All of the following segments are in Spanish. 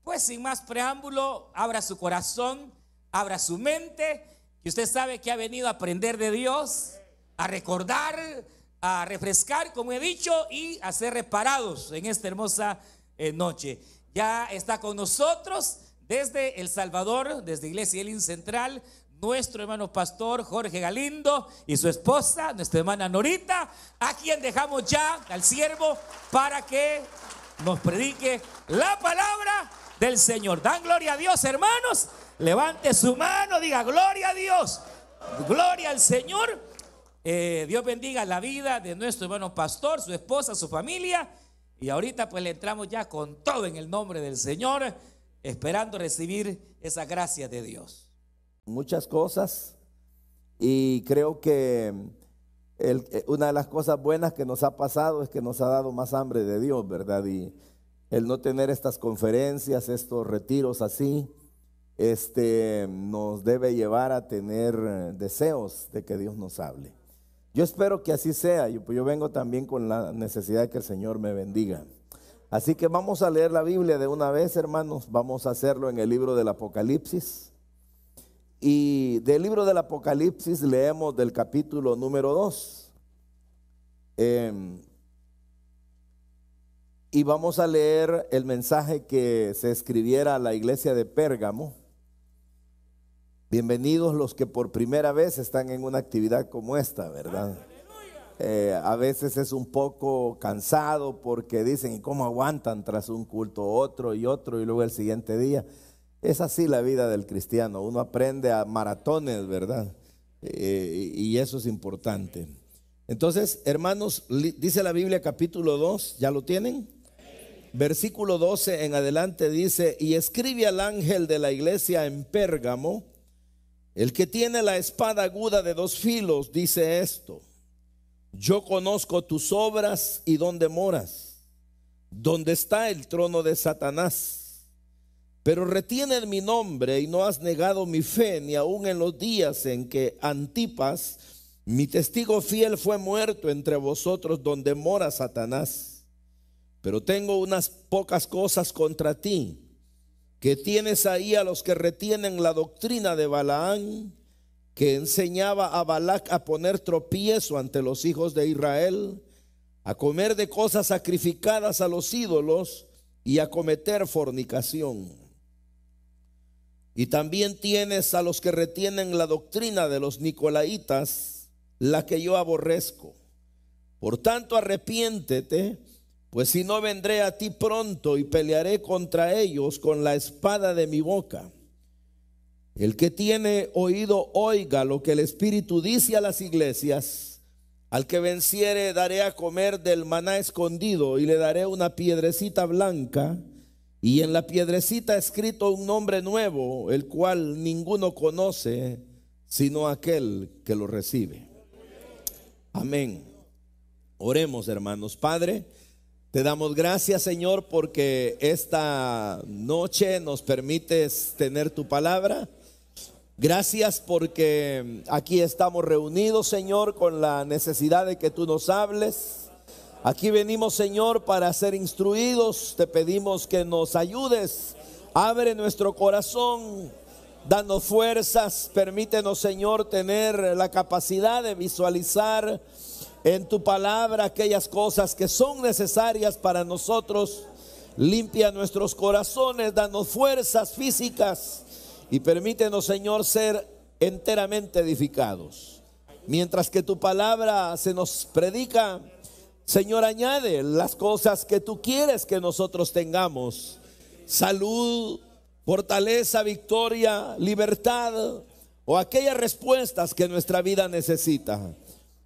Pues sin más preámbulo, abra su corazón, abra su mente, que usted sabe que ha venido a aprender de Dios, a recordar, a refrescar, como he dicho, y a ser reparados en esta hermosa noche. Ya está con nosotros desde El Salvador, desde Iglesia Elim Central, nuestro hermano pastor Jorge Galindo y su esposa, nuestra hermana Norita, a quien dejamos ya al siervo para que nos predique la palabra del Señor. Dan gloria a Dios, hermanos. Levante su mano, diga gloria a Dios, gloria al Señor. Dios bendiga la vida de nuestro hermano pastor, su esposa, su familia. Y ahorita pues le entramos ya con todo en el nombre del Señor, esperando recibir esa gracia de Dios. Muchas cosas, y creo que una de las cosas buenas que nos ha pasado es que nos ha dado más hambre de Dios, ¿verdad? Y el no tener estas conferencias, estos retiros así, nos debe llevar a tener deseos de que Dios nos hable. Yo espero que así sea. Yo vengo también con la necesidad de que el Señor me bendiga. Así que vamos a leer la Biblia de una vez, hermanos. Vamos a hacerlo en el libro del Apocalipsis. Y del libro del Apocalipsis leemos del capítulo número 2. Y vamos a leer el mensaje que se escribiera a la iglesia de Pérgamo. Bienvenidos los que por primera vez están en una actividad como esta, ¿verdad? A veces es un poco cansado porque dicen, ¿y cómo aguantan tras un culto otro y luego el siguiente día? Es así la vida del cristiano, uno aprende a maratones, ¿verdad? Y eso es importante. Entonces, hermanos, dice la Biblia capítulo 2, ¿ya lo tienen? Versículo 12 en adelante dice: y escribe al ángel de la iglesia en Pérgamo, el que tiene la espada aguda de dos filos, dice esto: yo conozco tus obras y dónde moras, dónde está el trono de Satanás. Pero retienes mi nombre y no has negado mi fe, ni aun en los días en que Antipas, mi testigo fiel, fue muerto entre vosotros donde mora Satanás. Pero tengo unas pocas cosas contra ti, que tienes ahí a los que retienen la doctrina de Balaán, que enseñaba a Balac a poner tropiezo ante los hijos de Israel, a comer de cosas sacrificadas a los ídolos y a cometer fornicación. Y también tienes a los que retienen la doctrina de los nicolaitas, la que yo aborrezco. Por tanto, arrepiéntete, pues si no, vendré a ti pronto y pelearé contra ellos con la espada de mi boca. El que tiene oído, oiga lo que el Espíritu dice a las iglesias. Al que venciere daré a comer del maná escondido, y le daré una piedrecita blanca, y en la piedrecita escrito un nombre nuevo, el cual ninguno conoce sino aquel que lo recibe. Amén. Oremos, hermanos. Padre, te damos gracias, Señor, porque esta noche nos permites tener tu palabra. Gracias porque aquí estamos reunidos, Señor, con la necesidad de que tú nos hables. Aquí venimos, Señor, para ser instruidos. Te pedimos que nos ayudes. Abre nuestro corazón, danos fuerzas. Permítenos, Señor, tener la capacidad de visualizar en tu palabra aquellas cosas que son necesarias para nosotros. Limpia nuestros corazones, danos fuerzas físicas y permítenos, Señor, ser enteramente edificados. Mientras que tu palabra se nos predica, Señor, añade las cosas que tú quieres que nosotros tengamos: salud, fortaleza, victoria, libertad, o aquellas respuestas que nuestra vida necesita.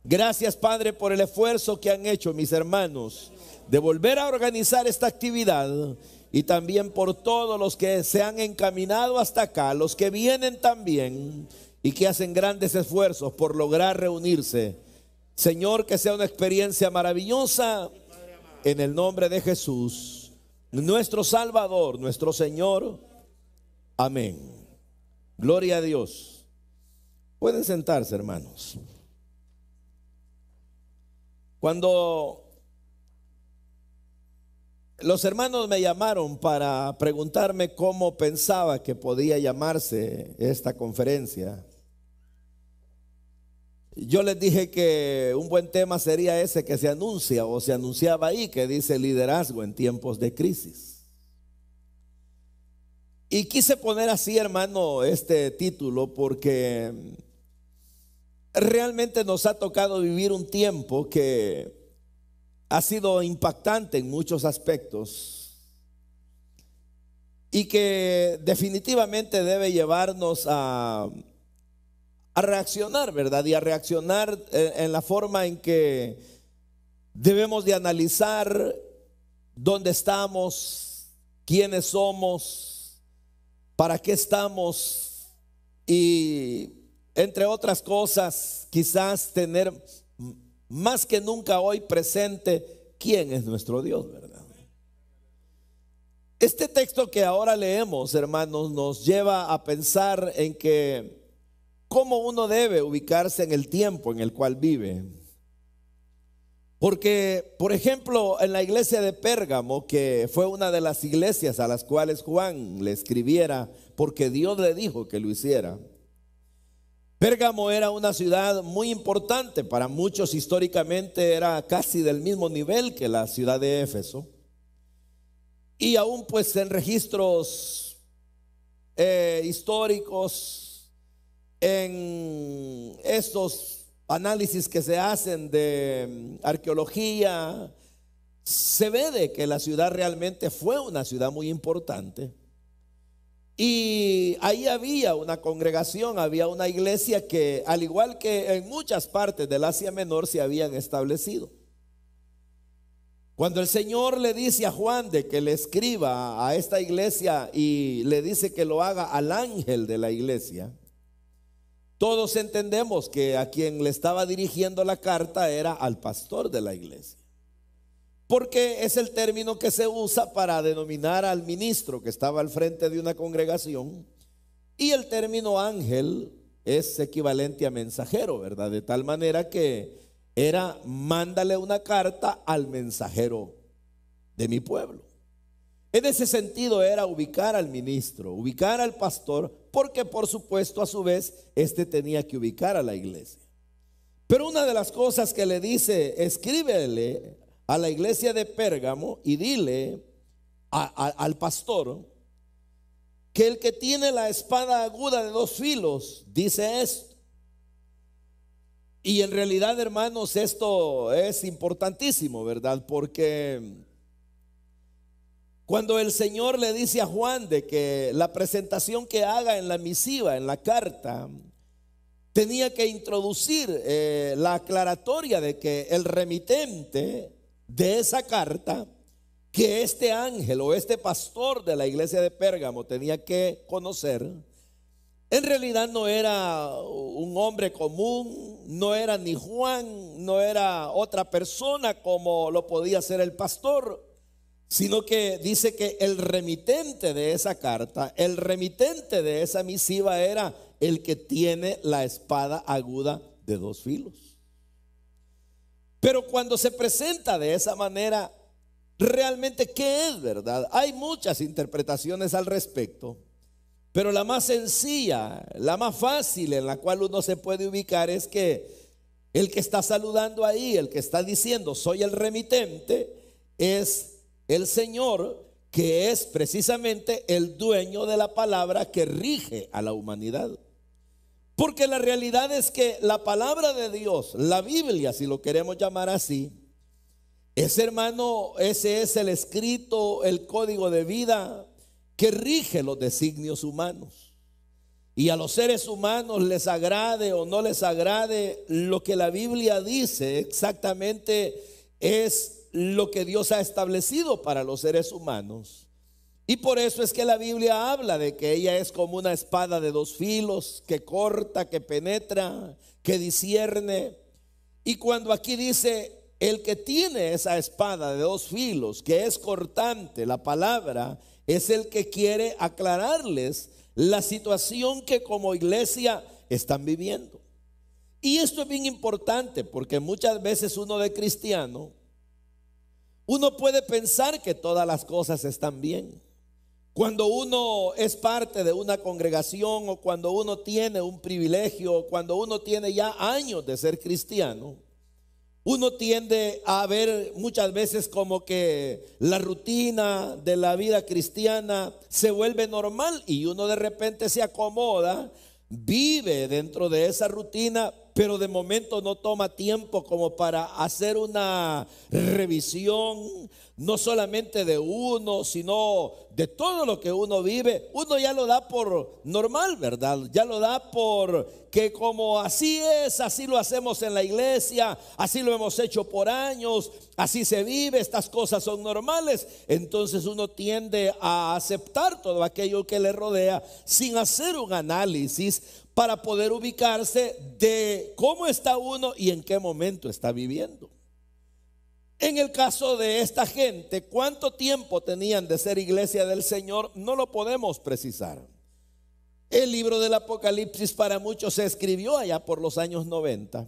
Gracias, Padre, por el esfuerzo que han hecho mis hermanos de volver a organizar esta actividad, y también por todos los que se han encaminado hasta acá, los que vienen también y que hacen grandes esfuerzos por lograr reunirse. Señor, que sea una experiencia maravillosa, en el nombre de Jesús, nuestro Salvador, nuestro Señor. Amén. Gloria a Dios. Pueden sentarse, hermanos. Cuando Los hermanos me llamaron para preguntarme cómo pensaba que podía llamarse esta conferencia. Yo les dije que un buen tema sería ese que se anuncia o se anunciaba ahí, que dice liderazgo en tiempos de crisis. Y quise poner así, hermano, este título porque realmente nos ha tocado vivir un tiempo que ha sido impactante en muchos aspectos y que definitivamente debe llevarnos a reaccionar, ¿verdad? Y a reaccionar en la forma en que debemos de analizar dónde estamos, quiénes somos, para qué estamos y, entre otras cosas, quizás tener más que nunca hoy presente quién es nuestro Dios, ¿verdad? Este texto que ahora leemos, hermanos, nos lleva a pensar en que cómo uno debe ubicarse en el tiempo en el cual vive. Porque, por ejemplo, en la iglesia de Pérgamo, que fue una de las iglesias a las cuales Juan le escribiera, porque Dios le dijo que lo hiciera. Pérgamo era una ciudad muy importante, para muchos históricamente era casi del mismo nivel que la ciudad de Éfeso. Y aún pues en registros históricos, en estos análisis que se hacen de arqueología, se ve de que la ciudad realmente fue una ciudad muy importante. Y ahí había una congregación, había una iglesia que, al igual que en muchas partes del Asia Menor, se habían establecido. Cuando el Señor le dice a Juan de que le escriba a esta iglesia y le dice que lo haga al ángel de la iglesia, todos entendemos que a quien le estaba dirigiendo la carta era al pastor de la iglesia, porque es el término que se usa para denominar al ministro que estaba al frente de una congregación, y el término ángel es equivalente a mensajero, ¿verdad? De tal manera que era mándale una carta al mensajero de mi pueblo. En ese sentido era ubicar al ministro, ubicar al pastor, porque por supuesto a su vez este tenía que ubicar a la iglesia. Pero una de las cosas que le dice, escríbele a la iglesia de Pérgamo y dile al pastor que el que tiene la espada aguda de dos filos dice esto. Y en realidad, hermanos, esto es importantísimo, ¿verdad? Porque cuando el Señor le dice a Juan de que la presentación que haga en la misiva, en la carta, tenía que introducir la aclaratoria de que el remitente de esa carta, que este ángel o este pastor de la iglesia de Pérgamo tenía que conocer, en realidad no era un hombre común, no era ni Juan, no era otra persona como lo podía ser el pastor, sino que dice que el remitente de esa carta, el remitente de esa misiva era el que tiene la espada aguda de dos filos. Pero cuando se presenta de esa manera, realmente ¿qué es, verdad? Hay muchas interpretaciones al respecto, pero la más sencilla, la más fácil en la cual uno se puede ubicar es que el que está saludando ahí, el que está diciendo soy el remitente, es el Señor, que es precisamente el dueño de la palabra que rige a la humanidad. Porque la realidad es que la palabra de Dios, la Biblia, si lo queremos llamar así, ese, hermano, ese es el escrito, el código de vida que rige los designios humanos. Y a los seres humanos, les agrade o no les agrade, lo que la Biblia dice exactamente es lo que Dios ha establecido para los seres humanos. Y por eso es que la Biblia habla de que ella es como una espada de dos filos, que corta, que penetra, que discierne. Y cuando aquí dice el que tiene esa espada de dos filos, que es cortante, la palabra es el que quiere aclararles la situación que como iglesia están viviendo. Y esto es bien importante porque muchas veces uno de cristiano, uno puede pensar que todas las cosas están bien. Cuando uno es parte de una congregación, o cuando uno tiene un privilegio, o cuando uno tiene ya años de ser cristiano, uno tiende a ver muchas veces como que la rutina de la vida cristiana se vuelve normal y uno de repente se acomoda, vive dentro de esa rutina, pero de momento no toma tiempo como para hacer una revisión, no solamente de uno, sino de todo lo que uno vive. Uno ya lo da por normal, ¿verdad? Ya lo da por que como así es, así lo hacemos en la iglesia, así lo hemos hecho por años, así se vive, estas cosas son normales. Entonces uno tiende a aceptar todo aquello que le rodea sin hacer un análisis para poder ubicarse de cómo está uno y en qué momento está viviendo. En el caso de esta gente, ¿cuánto tiempo tenían de ser iglesia del Señor? No lo podemos precisar. El libro del Apocalipsis para muchos se escribió allá por los años 90.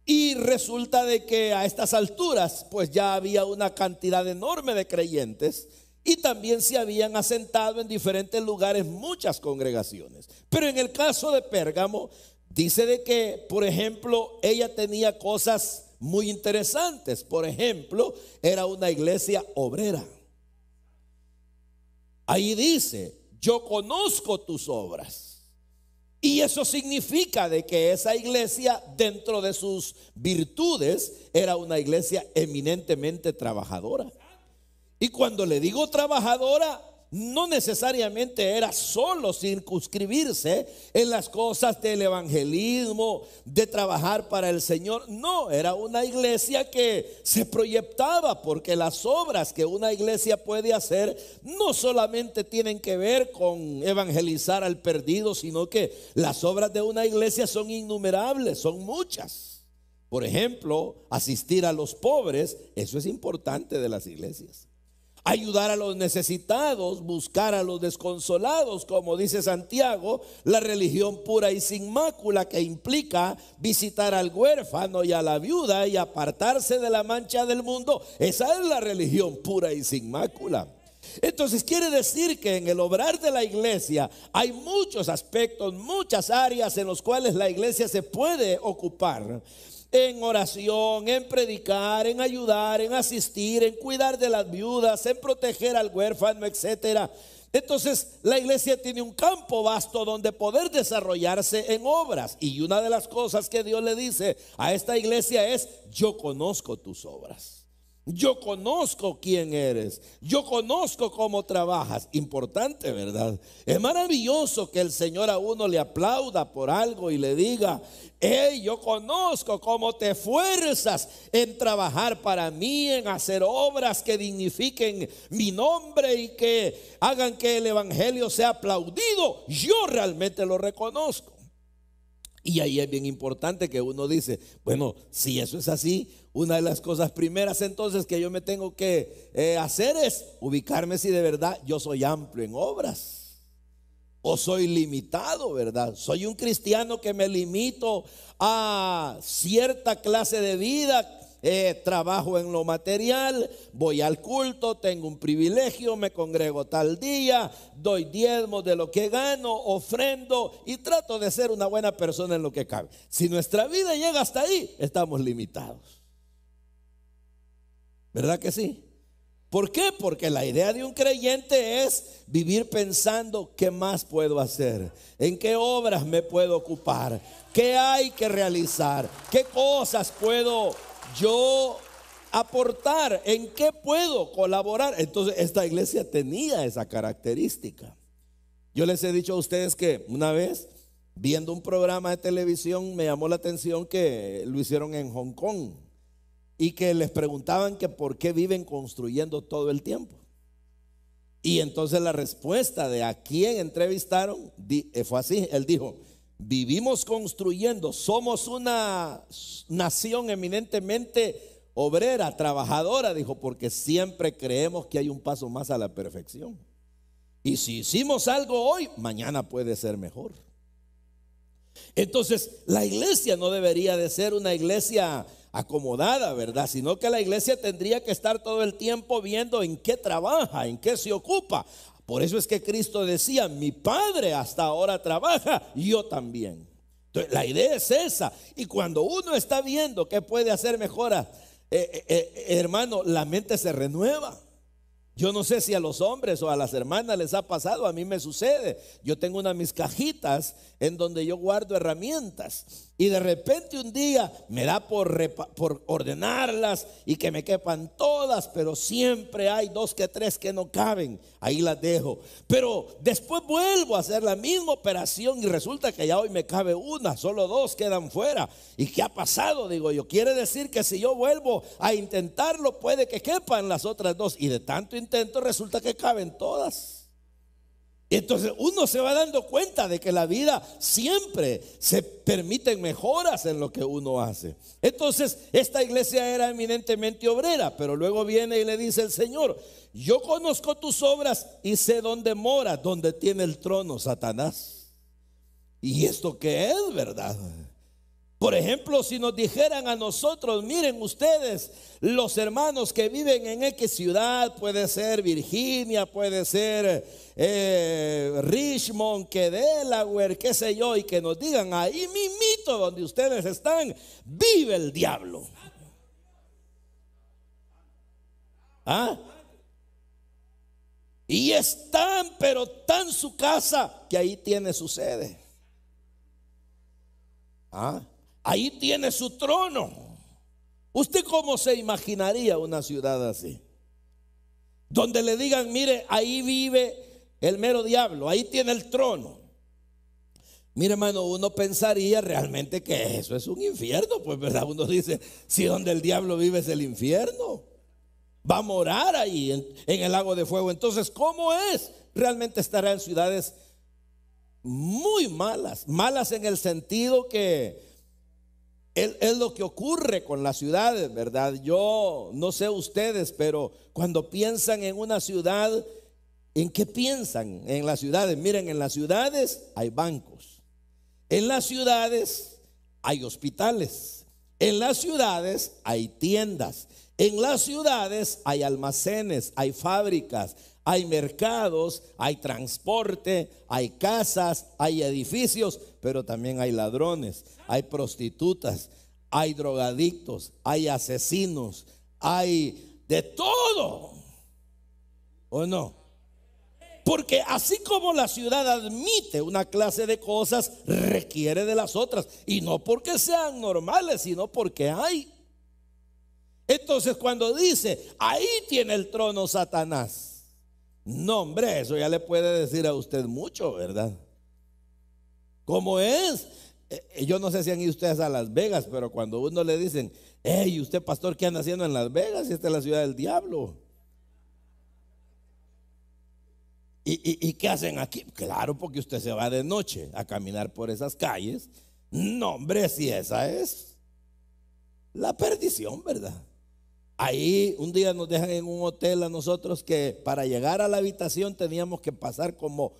Y resulta de que a estas alturas pues ya había una cantidad enorme de creyentes. Y también se habían asentado en diferentes lugares muchas congregaciones. Pero en el caso de Pérgamo, dice de que, por ejemplo, ella tenía cosas muy interesantes. Por ejemplo, era una iglesia obrera. Ahí dice: yo conozco tus obras. Y eso significa de que esa iglesia, dentro de sus virtudes, era una iglesia eminentemente trabajadora. Y cuando le digo trabajadora, no necesariamente era solo circunscribirse en las cosas del evangelismo, de trabajar para el Señor. No, era una iglesia que se proyectaba, porque las obras que una iglesia puede hacer no solamente tienen que ver con evangelizar al perdido, sino que las obras de una iglesia son innumerables, son muchas. Por ejemplo, asistir a los pobres, eso es importante de las iglesias. Ayudar a los necesitados, buscar a los desconsolados, como dice Santiago, la religión pura y sin mácula, que implica visitar al huérfano y a la viuda y apartarse de la mancha del mundo. Esa es la religión pura y sin mácula. Entonces quiere decir que en el obrar de la iglesia hay muchos aspectos, muchas áreas en los cuales la iglesia se puede ocupar. En oración, en predicar, en ayudar, en asistir, en cuidar de las viudas, en proteger al huérfano, etcétera. Entonces la iglesia tiene un campo vasto donde poder desarrollarse en obras. Y una de las cosas que Dios le dice a esta iglesia es: yo conozco tus obras. Yo conozco quién eres. Yo conozco cómo trabajas. Importante, ¿verdad? Es maravilloso que el Señor a uno le aplauda por algo y le diga: hey, yo conozco cómo te esfuerzas en trabajar para mí, en hacer obras que dignifiquen mi nombre y que hagan que el evangelio sea aplaudido. Yo realmente lo reconozco. Y ahí es bien importante que uno dice: bueno, si eso es así, una de las cosas primeras entonces que yo me tengo que hacer es ubicarme si de verdad yo soy amplio en obras o soy limitado, ¿verdad? Soy un cristiano que me limito a cierta clase de vida. Trabajo en lo material, voy al culto, tengo un privilegio, me congrego tal día, doy diezmos de lo que gano, ofrendo y trato de ser una buena persona en lo que cabe. Si nuestra vida llega hasta ahí, estamos limitados. ¿Verdad que sí? ¿Por qué? Porque la idea de un creyente es vivir pensando: ¿qué más puedo hacer? ¿En qué obras me puedo ocupar? ¿Qué hay que realizar? ¿Qué cosas puedo yo aportar? ¿En qué puedo colaborar? Entonces esta iglesia tenía esa característica. Yo les he dicho a ustedes que una vez, viendo un programa de televisión, me llamó la atención que lo hicieron en Hong Kong y que les preguntaban que por qué viven construyendo todo el tiempo. Y entonces la respuesta de a quién entrevistaron fue así. Él dijo: vivimos construyendo, somos una nación eminentemente obrera, trabajadora, dijo, porque siempre creemos que hay un paso más a la perfección. Y si hicimos algo hoy, mañana puede ser mejor. Entonces la iglesia no debería de ser una iglesia acomodada, ¿verdad? Sino que la iglesia tendría que estar todo el tiempo viendo en qué trabaja, en qué se ocupa. Por eso es que Cristo decía: mi Padre hasta ahora trabaja, y yo también. Entonces, la idea es esa. Y cuando uno está viendo qué puede hacer mejora, hermano, la mente se renueva. Yo no sé si a los hombres o a las hermanas les ha pasado, a mí me sucede. Yo tengo una de mis cajitas en donde yo guardo herramientas, y de repente un día me da por ordenarlas y que me quepan todas, pero siempre hay 2 que 3 que no caben. Ahí las dejo, pero después vuelvo a hacer la misma operación y resulta que ya hoy me cabe una, solo 2 quedan fuera. ¿Y qué ha pasado? Digo yo, quiere decir que si yo vuelvo a intentarlo, puede que quepan las otras 2, y de tanto intento resulta que caben todas. Entonces uno se va dando cuenta de que la vida siempre se permiten mejoras en lo que uno hace. Entonces esta iglesia era eminentemente obrera, pero luego viene y le dice el Señor: yo conozco tus obras y sé dónde mora, dónde tiene el trono Satanás. ¿Y esto qué es, verdad? Por ejemplo, si nos dijeran a nosotros: miren ustedes, los hermanos que viven en X ciudad, puede ser Virginia, puede ser Richmond, que Delaware, qué sé yo, y que nos digan: ahí mismito donde ustedes están, vive el diablo. ¿Ah? Y es tan, pero tan su casa, que ahí tiene su sede. ¿Ah? Ahí tiene su trono. ¿Usted cómo se imaginaría una ciudad así? Donde le digan: mire, ahí vive el mero diablo, ahí tiene el trono. Mire, hermano, uno pensaría realmente que eso es un infierno, pues, ¿verdad? Uno dice: si donde el diablo vive es el infierno, va a morar ahí en el lago de fuego. Entonces, ¿cómo es? Realmente estará en ciudades muy malas, malas en el sentido que es lo que ocurre con las ciudades, ¿verdad? Yo no sé ustedes, pero cuando piensan en una ciudad, ¿en qué piensan? En las ciudades. Miren, en las ciudades hay bancos, en las ciudades hay hospitales, en las ciudades hay tiendas, en las ciudades hay almacenes, hay fábricas, hay mercados, hay transporte, hay casas, hay edificios, pero también hay ladrones, hay prostitutas, hay drogadictos, hay asesinos, hay de todo. ¿O no? Porque así como la ciudad admite una clase de cosas, requiere de las otras, y no porque sean normales, sino porque hay. Entonces, cuando dice: ahí tiene el trono Satanás, no, hombre, eso ya le puede decir a usted mucho, ¿verdad? ¿Cómo es? Yo no sé si han ido ustedes a Las Vegas, pero cuando uno le dicen: hey, usted, pastor, ¿qué anda haciendo en Las Vegas? Esta es la ciudad del diablo. ¿Y qué hacen aquí? Claro, porque usted se va de noche a caminar por esas calles. No, hombre, si esa es la perdición, ¿verdad? Ahí un día nos dejan en un hotel a nosotros que para llegar a la habitación teníamos que pasar como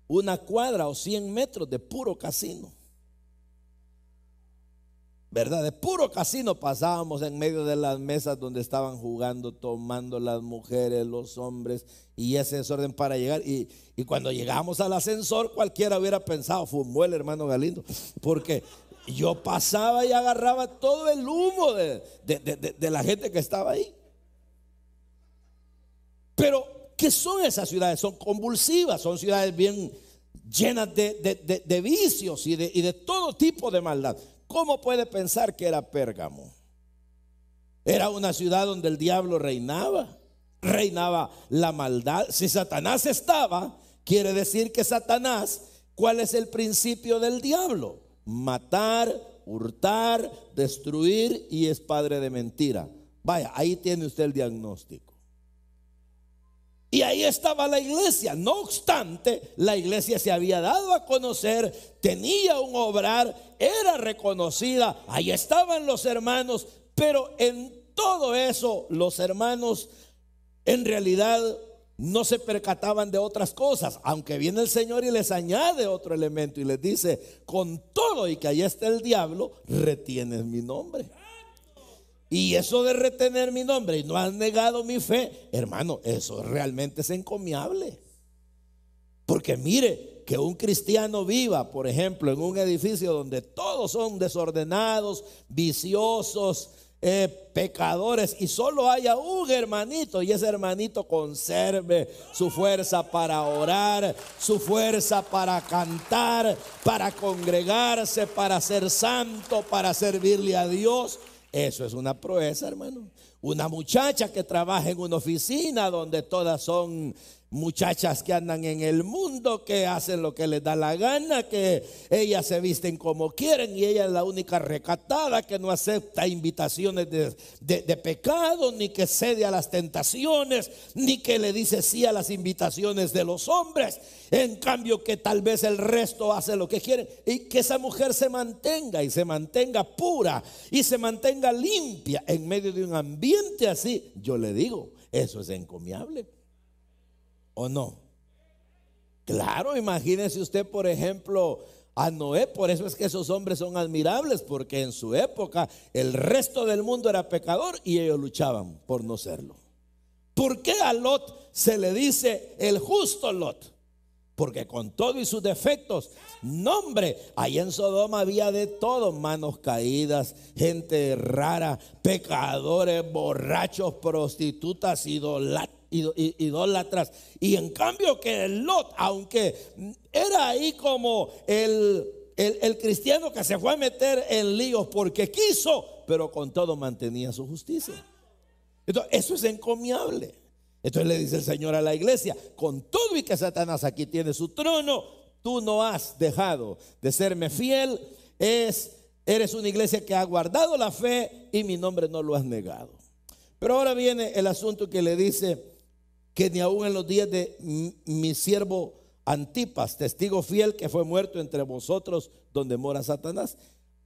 una cuadra o 100 metros de puro casino, ¿verdad? De puro casino pasábamos en medio de las mesas donde estaban jugando, tomando las mujeres, los hombres, y ese desorden para llegar. Y cuando llegamos al ascensor, cualquiera hubiera pensado: fumó el hermano Galindo, porque yo pasaba y agarraba todo el humo de la gente que estaba ahí. Pero, ¿qué son esas ciudades? Son convulsivas, son ciudades bien llenas de vicios y de todo tipo de maldad. ¿Cómo puede pensar que era Pérgamo? Era una ciudad donde el diablo reinaba la maldad. Si Satanás estaba, quiere decir que Satanás, ¿cuál es el principio del diablo? Matar, hurtar, destruir, y es padre de mentira. Vaya, ahí tiene usted el diagnóstico. Y ahí estaba la iglesia. No obstante, la iglesia se había dado a conocer, tenía un obrar, era reconocida, ahí estaban los hermanos, pero en todo eso los hermanos en realidad no se percataban de otras cosas, aunque viene el Señor y les añade otro elemento y les dice: con todo y que ahí está el diablo, retienes mi nombre. Y eso de retener mi nombre y no has negado mi fe, hermano, eso realmente es encomiable. Porque mire, que un cristiano viva, por ejemplo, en un edificio donde todos son desordenados, viciosos, pecadores, y solo haya un hermanito, y ese hermanito conserve su fuerza para orar, su fuerza para cantar, para congregarse, para ser santo, para servirle a Dios. Eso es una proeza, hermano. Una muchacha que trabaja en una oficina donde todas son muchachas que andan en el mundo, que hacen lo que les da la gana, que ellas se visten como quieren y ella es la única recatada que no acepta invitaciones de pecado, ni que cede a las tentaciones, ni que le dice sí a las invitaciones de los hombres. En cambio que tal vez el resto hace lo que quieren, y que esa mujer se mantenga y se mantenga pura y se mantenga limpia en medio de un ambiente así. Yo le digo, eso es encomiable. ¿O no? Claro, imagínese usted, por ejemplo, a Noé. Por eso es que esos hombres son admirables, porque en su época el resto del mundo era pecador y ellos luchaban por no serlo. ¿Por qué a Lot se le dice el justo Lot? Porque con todo y sus defectos, no hombre, allá en Sodoma había de todo: manos caídas, gente rara, pecadores, borrachos, prostitutas, idólatras. Y en cambio que Lot, aunque era ahí como el cristiano que se fue a meter en líos porque quiso, pero con todo mantenía su justicia. Entonces, eso es encomiable. Entonces le dice el Señor a la iglesia: con todo y que Satanás aquí tiene su trono, tú no has dejado de serme fiel. Eres una iglesia que ha guardado la fe y mi nombre no lo has negado. Pero ahora viene el asunto que le dice que ni aun en los días de mi siervo Antipas, testigo fiel que fue muerto entre vosotros donde mora Satanás.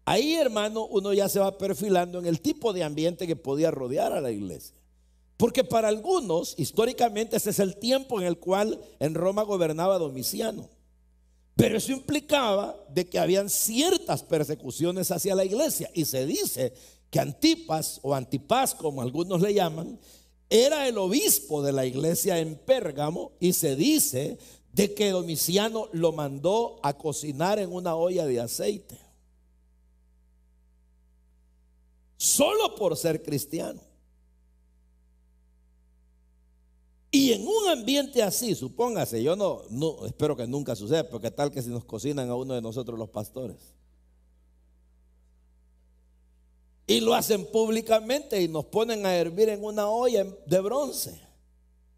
Ahí, hermano, uno ya se va perfilando en el tipo de ambiente que podía rodear a la iglesia. Porque para algunos, históricamente, ese es el tiempo en el cual en Roma gobernaba Domiciano. Pero eso implicaba de que habían ciertas persecuciones hacia la iglesia. Y se dice que Antipas, o Antipas como algunos le llaman, era el obispo de la iglesia en Pérgamo. Y se dice de que Domiciano lo mandó a cocinar en una olla de aceite, solo por ser cristiano. Y en un ambiente así, supóngase, yo no espero que nunca suceda, porque tal que si nos cocinan a uno de nosotros los pastores y lo hacen públicamente y nos ponen a hervir en una olla de bronce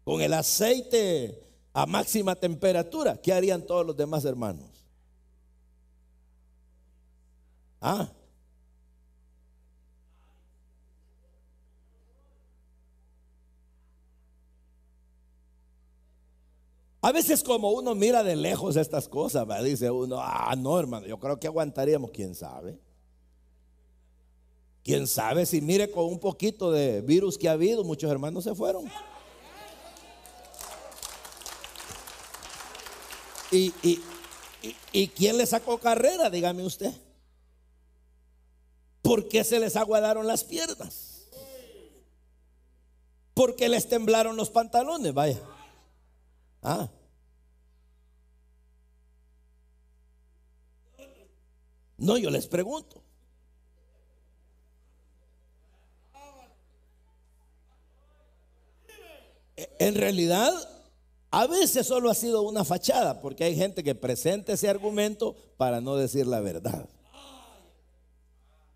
con el aceite a máxima temperatura, ¿qué harían todos los demás hermanos? A veces como uno mira de lejos estas cosas, ¿verdad? Dice uno, no, hermano, yo creo que aguantaríamos, quién sabe. Quién sabe si mire con un poquito de virus que ha habido, muchos hermanos se fueron. ¿Y quién le sacó carrera? Dígame usted. ¿Por qué se les aguadaron las piernas? ¿Por qué les temblaron los pantalones? Vaya. No, yo les pregunto. En realidad, a veces solo ha sido una fachada, porque hay gente que presenta ese argumento para no decir la verdad.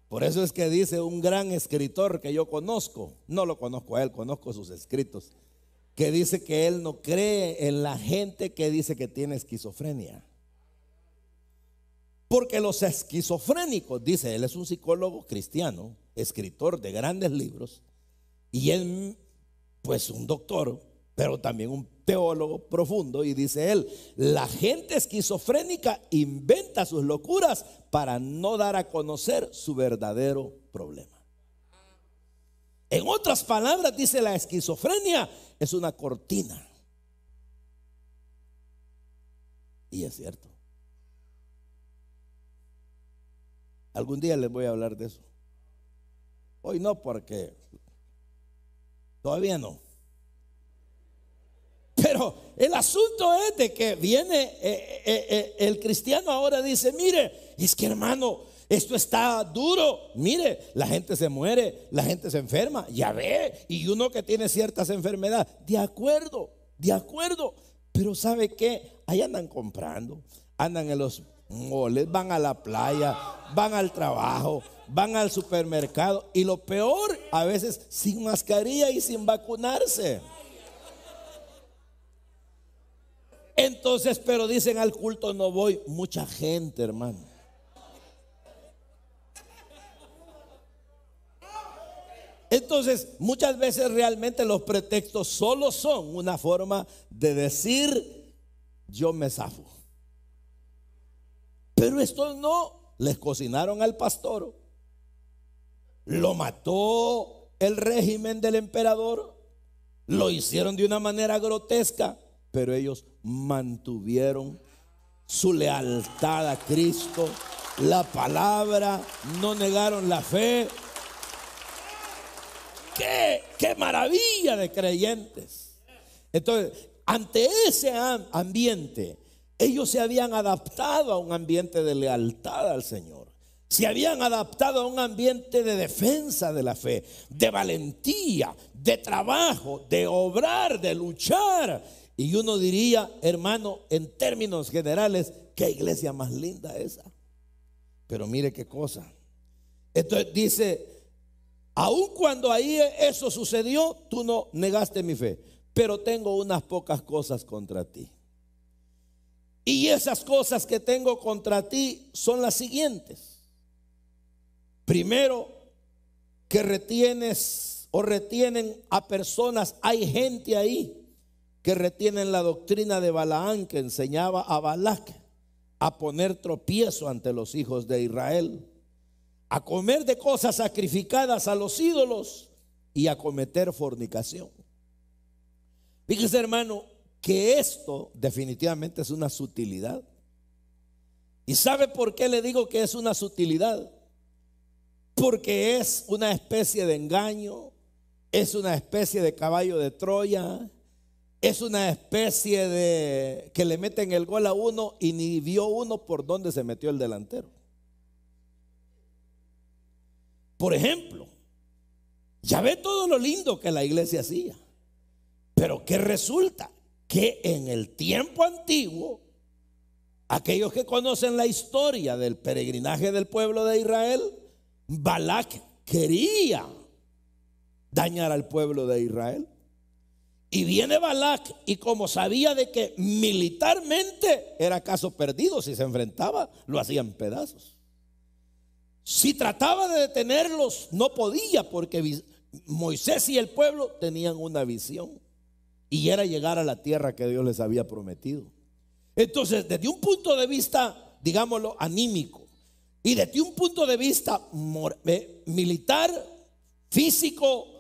Por eso es que dice un gran escritor que yo conozco, no lo conozco a él, conozco sus escritos, que dice que él no cree en la gente que dice que tiene esquizofrenia. Porque los esquizofrénicos, dice, él es un psicólogo cristiano, escritor de grandes libros, y él, pues un doctor, pero también un teólogo profundo, y dice él, la gente esquizofrénica inventa sus locuras para no dar a conocer su verdadero problema. En otras palabras, dice, la esquizofrenia es una cortina. Y es cierto. Algún día les voy a hablar de eso. Hoy no, porque todavía no. Pero el asunto es de que viene el cristiano ahora dice, mire, es que hermano, esto está duro. Mire, la gente se muere, la gente se enferma, ya ve. Y uno que tiene ciertas enfermedades, de acuerdo. Pero ¿sabe qué? Ahí andan comprando, andan en los moles, van a la playa, van al trabajo, van al supermercado. Y lo peor, a veces sin mascarilla y sin vacunarse. Entonces, pero dicen al culto no voy. Mucha gente, hermano. Entonces, muchas veces realmente los pretextos solo son una forma de decir yo me zafo. Pero esto no, les cocinaron al pastor, lo mató el régimen del emperador, lo hicieron de una manera grotesca, pero ellos mantuvieron su lealtad a Cristo, la palabra, no negaron la fe. ¡Qué maravilla de creyentes! Entonces, ante ese ambiente, ellos se habían adaptado a un ambiente de lealtad al Señor. Se habían adaptado a un ambiente de defensa de la fe, de valentía, de trabajo, de obrar, de luchar. Y uno diría, hermano, en términos generales, qué iglesia más linda esa. Pero mire qué cosa. Entonces dice, aun cuando ahí eso sucedió, tú no negaste mi fe, pero tengo unas pocas cosas contra ti. Y esas cosas que tengo contra ti son las siguientes. Primero, que retienes o retienen a personas, hay gente ahí que retienen la doctrina de Balaán, que enseñaba a Balac a poner tropiezo ante los hijos de Israel, a comer de cosas sacrificadas a los ídolos y a cometer fornicación. Fíjese, hermano, que esto definitivamente es una sutilidad. ¿Y sabe por qué le digo que es una sutilidad? Porque es una especie de engaño, es una especie de caballo de Troya, es una especie de que le meten el gol a uno y ni vio uno por dónde se metió el delantero. Por ejemplo, ya ve todo lo lindo que la iglesia hacía, pero ¿qué resulta? Que en el tiempo antiguo, aquellos que conocen la historia del peregrinaje del pueblo de Israel, Balac quería dañar al pueblo de Israel. Y viene Balac, y como sabía de que militarmente era caso perdido, si se enfrentaba, lo hacían pedazos. Si trataba de detenerlos, no podía, porque Moisés y el pueblo tenían una visión, y era llegar a la tierra que Dios les había prometido. Entonces, desde un punto de vista, digámoslo, anímico, y desde un punto de vista militar, físico,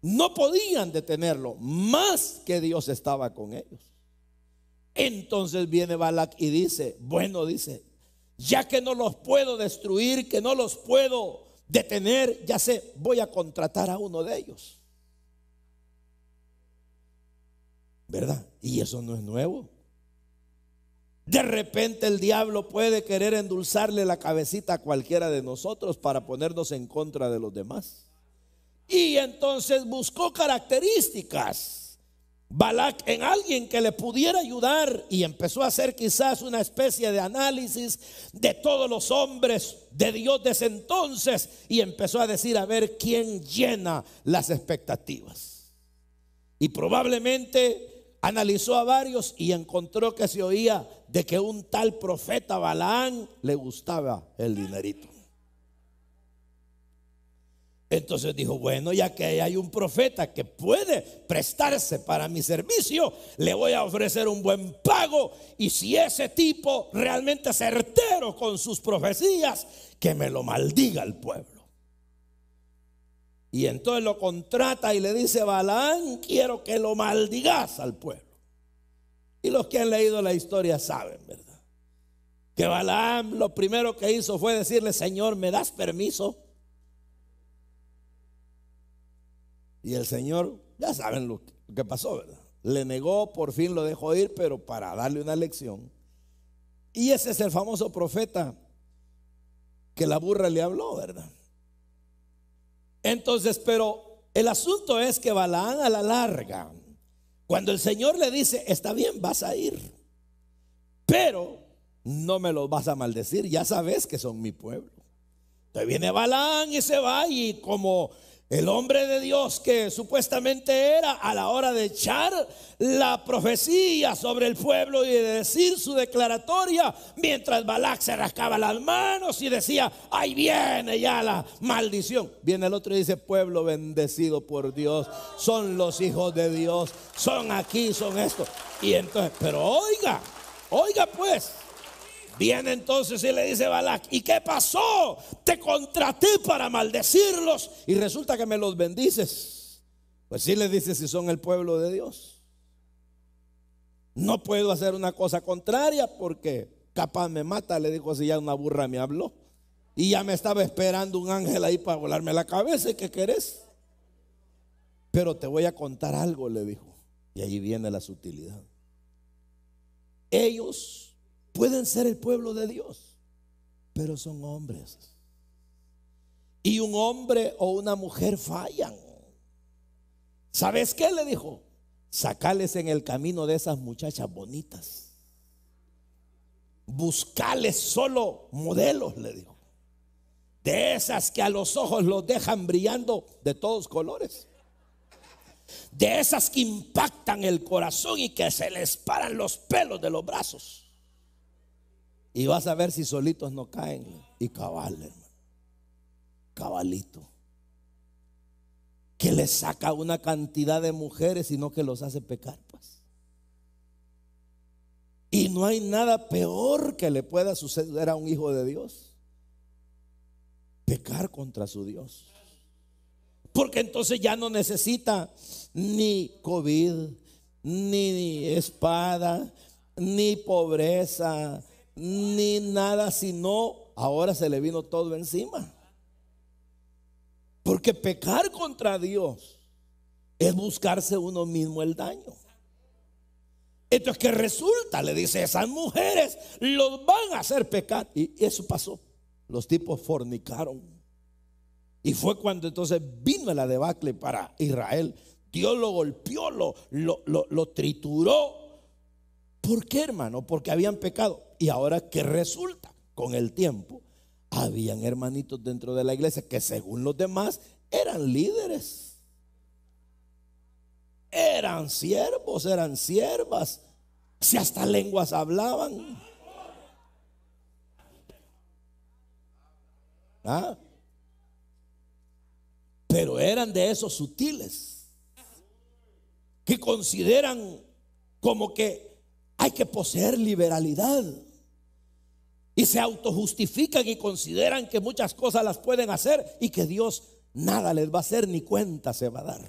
no podían detenerlo, más que Dios estaba con ellos. Entonces viene Balac y dice, bueno, dice, ya que no los puedo destruir, que no los puedo detener, ya sé, voy a contratar a uno de ellos. ¿Verdad? Y eso no es nuevo. De repente el diablo puede querer endulzarle la cabecita a cualquiera de nosotros para ponernos en contra de los demás. Y entonces buscó características Balac en alguien que le pudiera ayudar, y empezó a hacer quizás una especie de análisis de todos los hombres de Dios de ese entonces, y empezó a decir, a ver quién llena las expectativas. Y probablemente analizó a varios y encontró que se oía de que un tal profeta Balaán le gustaba el dinerito. Entonces dijo, bueno, ya que hay un profeta que puede prestarse para mi servicio, le voy a ofrecer un buen pago, y si ese tipo realmente es certero con sus profecías, que me lo maldiga el pueblo. Y entonces lo contrata y le dice, Balaán, quiero que lo maldigas al pueblo. Y los que han leído la historia saben, ¿verdad? Que Balaam lo primero que hizo fue decirle, Señor, ¿me das permiso? Y el Señor, ya saben lo que pasó, ¿verdad? Le negó, por fin lo dejó ir, pero para darle una lección. Y ese es el famoso profeta que la burra le habló, ¿verdad? Entonces, pero el asunto es que Balaán a la larga, cuando el Señor le dice, está bien, vas a ir, pero no me los vas a maldecir, ya sabes que son mi pueblo. Entonces viene Balaán y se va, y como el hombre de Dios que supuestamente era, a la hora de echar la profecía sobre el pueblo y de decir su declaratoria, mientras Balac se rascaba las manos y decía, ahí viene ya la maldición, viene el otro y dice, pueblo bendecido por Dios, son los hijos de Dios, son aquí, son esto. Y entonces, pero oiga pues, viene entonces y le dice Balac, ¿y qué pasó? Te contraté para maldecirlos y resulta que me los bendices. Pues sí, le dice, si son el pueblo de Dios. No puedo hacer una cosa contraria porque capaz me mata, le dijo, si ya una burra me habló. Y ya me estaba esperando un ángel ahí para volarme la cabeza. ¿Y qué querés? Pero te voy a contar algo, le dijo. Y ahí viene la sutilidad. Ellos pueden ser el pueblo de Dios, pero son hombres. Y un hombre o una mujer fallan. ¿Sabes qué? Le dijo, sacales en el camino de esas muchachas bonitas. Buscales solo modelos, le dijo. De esas que a los ojos los dejan brillando de todos colores. De esas que impactan el corazón y que se les paran los pelos de los brazos. Y vas a ver si solitos no caen. Y cabal, hermano, cabalito, que les saca una cantidad de mujeres, sino que los hace pecar, pues. Y no hay nada peor que le pueda suceder a un hijo de Dios: pecar contra su Dios. Porque entonces ya no necesita ni COVID, ni espada, ni pobreza, ni nada, sino ahora se le vino todo encima. Porque pecar contra Dios es buscarse uno mismo el daño. Entonces, ¿qué resulta? Le dice, esas mujeres los van a hacer pecar. Y eso pasó. Los tipos fornicaron. Y fue cuando entonces vino la debacle para Israel. Dios lo golpeó, lo trituró. ¿Por qué, hermano? Porque habían pecado. Y ahora, ¿qué resulta? Con el tiempo, habían hermanitos dentro de la iglesia que según los demás eran líderes, eran siervos, eran siervas, si hasta lenguas hablaban. Pero eran de esos sutiles que consideran como que hay que poseer liberalidad y se autojustifican y consideran que muchas cosas las pueden hacer y que Dios nada les va a hacer ni cuenta se va a dar.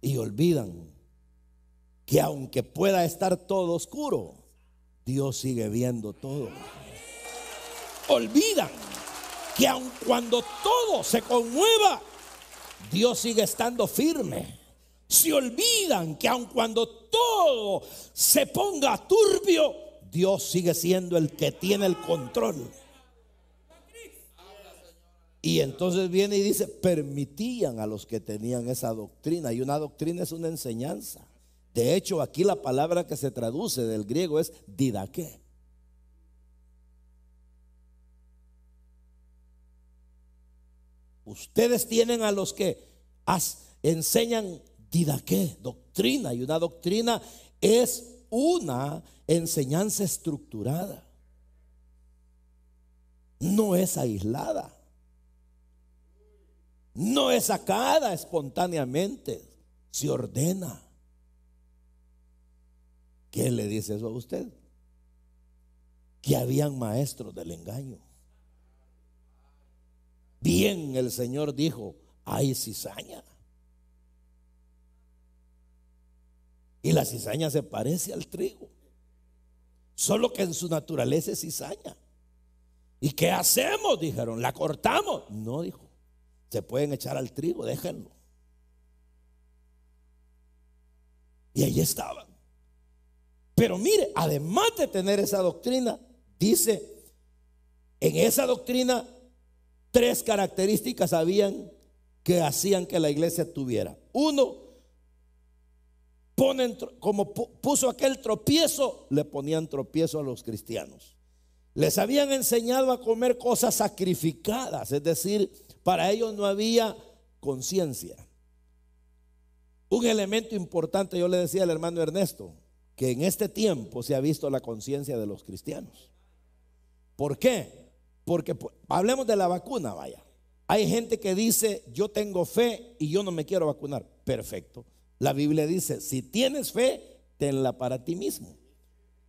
Y olvidan que aunque pueda estar todo oscuro, Dios sigue viendo todo. Olvidan que aun cuando todo se conmueva, Dios sigue estando firme. Se olvidan que aun cuando todo se ponga turbio, Dios sigue siendo el que tiene el control. Y entonces viene y dice, permitían a los que tenían esa doctrina. Y una doctrina es una enseñanza. De hecho, aquí la palabra que se traduce del griego es didaqué. Ustedes tienen a los que enseñan didaqué, doctrina. Y una doctrina es una enseñanza estructurada. No es aislada. No es sacada espontáneamente. Se ordena. ¿Qué le dice eso a usted? Que habían maestros del engaño. Bien, el Señor dijo, hay cizaña. Y la cizaña se parece al trigo, solo que en su naturaleza es cizaña. ¿Y qué hacemos? Dijeron, ¿la cortamos? No, dijo, Se pueden echar al trigo, déjenlo. Y ahí estaban. Pero mire, además de tener esa doctrina, dice, en esa doctrina 3 características habían que hacían que la iglesia tuviera. Uno, como puso aquel tropiezo, le ponían tropiezo a los cristianos. Les habían enseñado a comer cosas sacrificadas, es decir, para ellos no había conciencia. Un elemento importante, yo le decía al hermano Ernesto, que en este tiempo se ha visto la conciencia de los cristianos. ¿Por qué? Porque hablemos de la vacuna, vaya. Hay gente que dice, yo tengo fe y yo no me quiero vacunar. Perfecto. La Biblia dice, si tienes fe, tenla para ti mismo.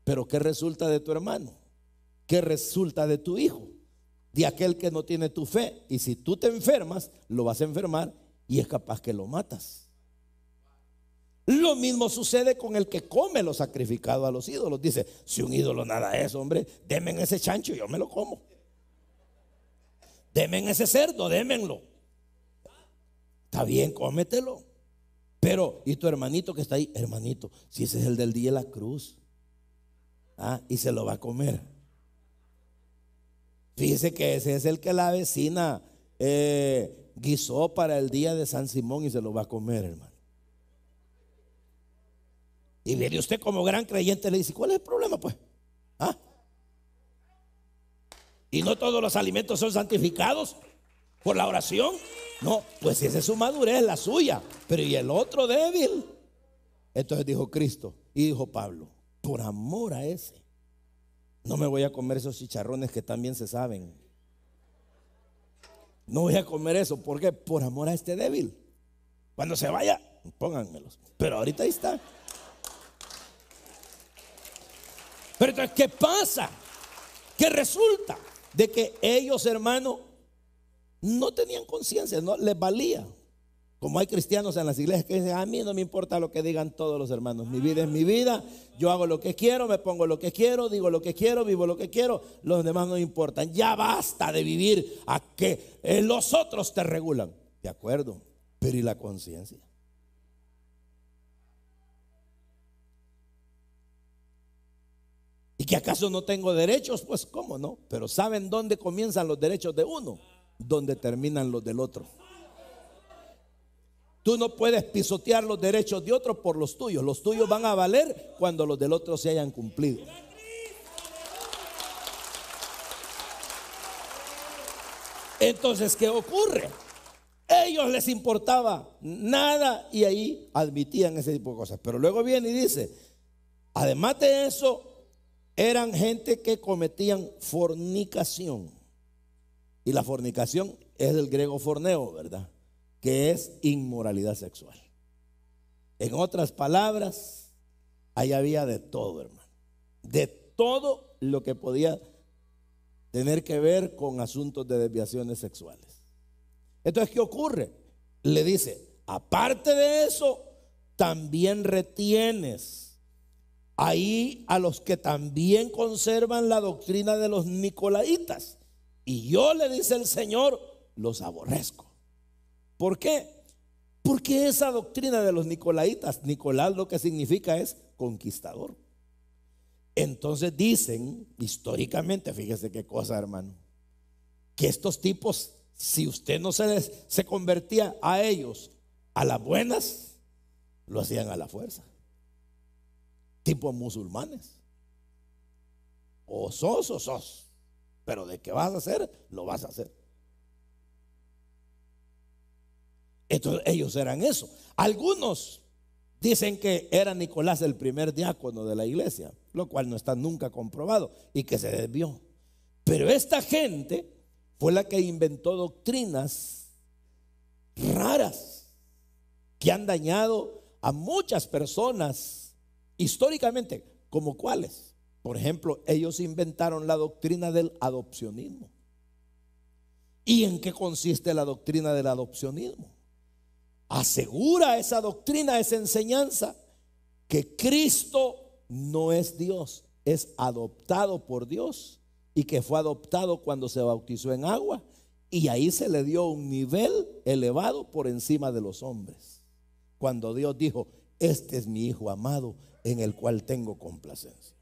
Pero ¿qué resulta de tu hermano? ¿Qué resulta de tu hijo? De aquel que no tiene tu fe. Y si tú te enfermas, lo vas a enfermar y es capaz que lo matas. Lo mismo sucede con el que come lo sacrificado a los ídolos. Dice, si un ídolo nada es, hombre, denme ese chancho y yo me lo como. Denme ese cerdo, démenlo. Está bien, cómetelo. Pero, ¿y tu hermanito que está ahí? Hermanito, si ese es el del día de la cruz, y se lo va a comer. Fíjese que ese es el que la vecina guisó para el día de San Simón y se lo va a comer, hermano. Y viene usted como gran creyente, le dice, ¿cuál es el problema pues? ¿Y no todos los alimentos son santificados por la oración? No, pues esa es su madurez, la suya. Pero ¿y el otro débil? Entonces dijo Cristo y dijo Pablo, por amor a ese, no me voy a comer esos chicharrones que también se saben. No voy a comer eso, ¿por qué? Por amor a este débil. Cuando se vaya, pónganmelos. Pero ahorita ahí está. Pero entonces, ¿qué pasa? ¿Qué resulta? De que ellos, hermano, no tenían conciencia, no les valía. Como hay cristianos en las iglesias que dicen, a mí no me importa lo que digan todos los hermanos, mi vida es mi vida, yo hago lo que quiero, me pongo lo que quiero, digo lo que quiero, vivo lo que quiero, los demás no importan. Ya basta de vivir a que los otros te regulan. De acuerdo, pero ¿y la conciencia? ¿Y que acaso no tengo derechos? Pues cómo no, pero ¿saben dónde comienzan los derechos de uno? Donde terminan los del otro. Tú no puedes pisotear los derechos de otro por los tuyos. Los tuyos van a valer cuando los del otro se hayan cumplido. Entonces, ¿qué ocurre? Ellos les importaba nada y ahí admitían ese tipo de cosas. Pero luego viene y dice, además de eso, eran gente que cometían fornicación. Y la fornicación es del griego forneo, ¿verdad? Que es inmoralidad sexual. En otras palabras, ahí había de todo, hermano. De todo lo que podía tener que ver con asuntos de desviaciones sexuales. Entonces, ¿qué ocurre? Le dice, aparte de eso, también retienes ahí a los que también conservan la doctrina de los nicolaitas. Y yo, le dice el Señor, los aborrezco. ¿Por qué? Porque esa doctrina de los nicolaitas, Nicolás lo que significa es conquistador. Entonces dicen históricamente, fíjese qué cosa, hermano, que estos tipos, si usted no se convertía a ellos a las buenas, lo hacían a la fuerza. Tipo musulmanes. O sos, pero de qué vas a hacer, lo vas a hacer. Entonces ellos eran eso. Algunos dicen que era Nicolás el primer diácono de la iglesia, lo cual no está nunca comprobado y que se desvió. Pero esta gente fue la que inventó doctrinas raras que han dañado a muchas personas históricamente. ¿Como cuáles? Por ejemplo, ellos inventaron la doctrina del adopcionismo. ¿Y en qué consiste la doctrina del adopcionismo? Asegura esa doctrina, esa enseñanza, que Cristo no es Dios, es adoptado por Dios y que fue adoptado cuando se bautizó en agua Y ahí se le dio un nivel elevado por encima de los hombres. Cuando Dios dijo: este es mi hijo amado en el cual tengo complacencia.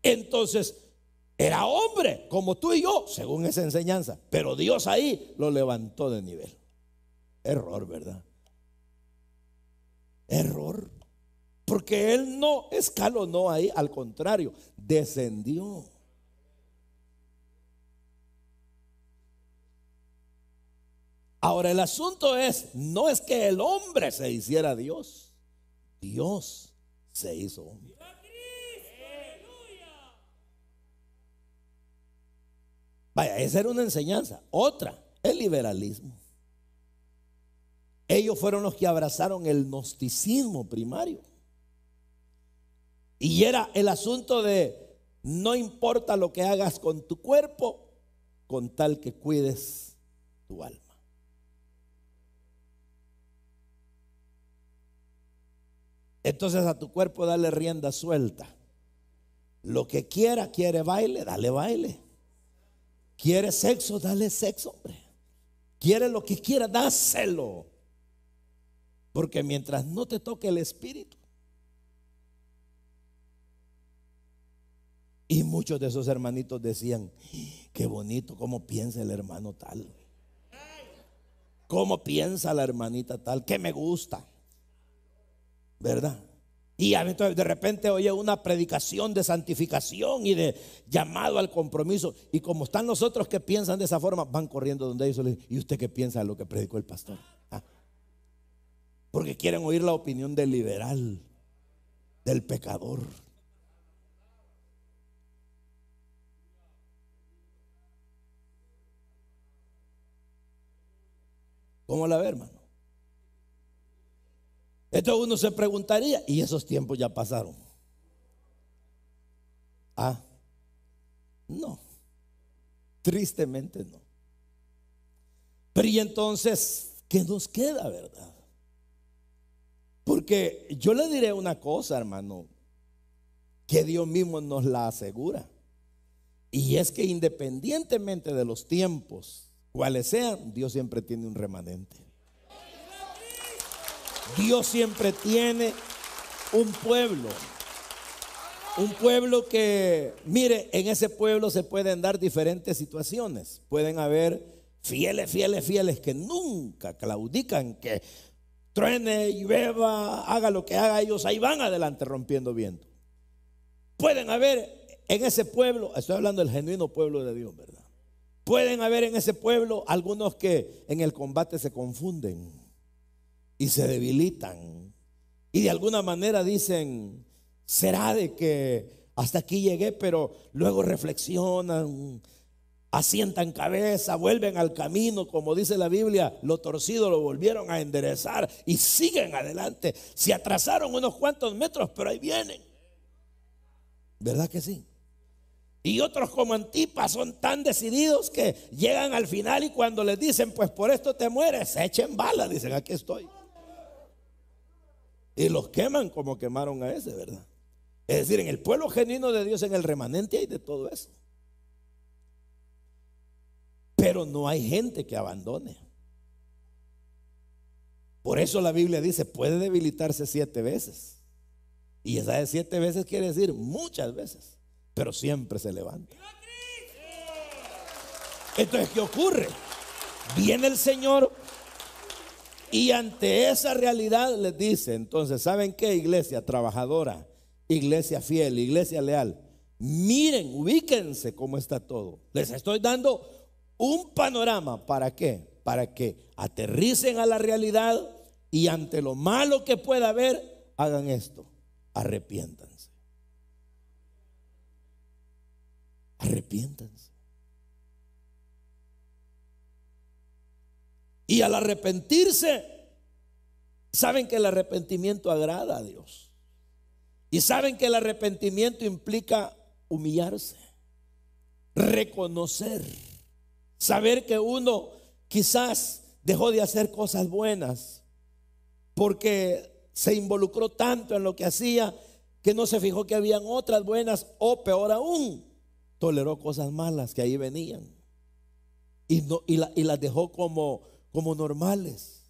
Entonces era hombre como tú y yo, según esa enseñanza, pero Dios ahí lo levantó de nivel. Error, ¿verdad? Error. Porque él no escalonó ahí, al contrario, descendió. Ahora el asunto es, no es que el hombre se hiciera Dios, Dios se hizo hombre. Vaya, esa era una enseñanza. Otra, el liberalismo. Ellos fueron los que abrazaron el gnosticismo primario. Y era el asunto de: no importa lo que hagas con tu cuerpo, con tal que cuides tu alma. Entonces a tu cuerpo dale rienda suelta. Lo que quiera, quiere baile, dale baile. Quiere sexo, dale sexo, hombre. Quiere lo que quiera, dáselo. Porque mientras no te toque el espíritu. Y muchos de esos hermanitos decían: qué bonito, cómo piensa el hermano tal, cómo piensa la hermanita tal, que me gusta, ¿verdad? Y de repente oye una predicación de santificación y de llamado al compromiso. Y como están los otros que piensan de esa forma, van corriendo donde ellos. ¿Y usted qué piensa de lo que predicó el pastor? Porque quieren oír la opinión del liberal, del pecador. ¿Cómo la ve, hermano? Entonces uno se preguntaría: ¿y esos tiempos ya pasaron? No, tristemente no. Pero y entonces, ¿qué nos queda, verdad? Porque yo le diré una cosa, hermano, que Dios mismo nos la asegura. Y es que independientemente de los tiempos, cuales sean, Dios siempre tiene un remanente. Dios siempre tiene un pueblo que, mire, en ese pueblo se pueden dar diferentes situaciones. Pueden haber fieles que nunca claudican, que truene, llueva, haga lo que haga, ellos ahí van adelante rompiendo viento. Pueden haber en ese pueblo, estoy hablando del genuino pueblo de Dios, ¿verdad? Pueden haber en ese pueblo algunos que en el combate se confunden y se debilitan y de alguna manera dicen: será de que hasta aquí llegué, pero luego reflexionan, asientan cabeza, vuelven al camino, como dice la Biblia, lo torcido lo volvieron a enderezar y siguen adelante. Se atrasaron unos cuantos metros, pero ahí vienen. ¿Verdad que sí? Y otros, como Antipas, son tan decididos que llegan al final, y cuando les dicen: pues por esto te mueres, echen bala, dicen: aquí estoy. Y los queman como quemaron a ese, ¿verdad? Es decir, en el pueblo genuino de Dios, en el remanente, hay de todo eso. Pero no hay gente que abandone. Por eso la Biblia dice: puede debilitarse 7 veces. Y esa de 7 veces quiere decir muchas veces, pero siempre se levanta. Entonces, ¿qué ocurre? Viene el Señor y ante esa realidad les dice: entonces, ¿saben qué, iglesia trabajadora, iglesia fiel, iglesia leal? Miren, ubíquense cómo está todo. Les estoy dando un panorama. ¿Para qué? Para que aterricen a la realidad y ante lo malo que pueda haber, hagan esto: arrepiéntanse. Arrepiéntanse. Y al arrepentirse, saben que el arrepentimiento agrada a Dios. Y saben que el arrepentimiento implica humillarse, reconocer, saber que uno quizás dejó de hacer cosas buenas porque se involucró tanto en lo que hacía que no se fijó que habían otras buenas, o peor aún, toleró cosas malas que ahí venían. Y, no, y las dejó como normales.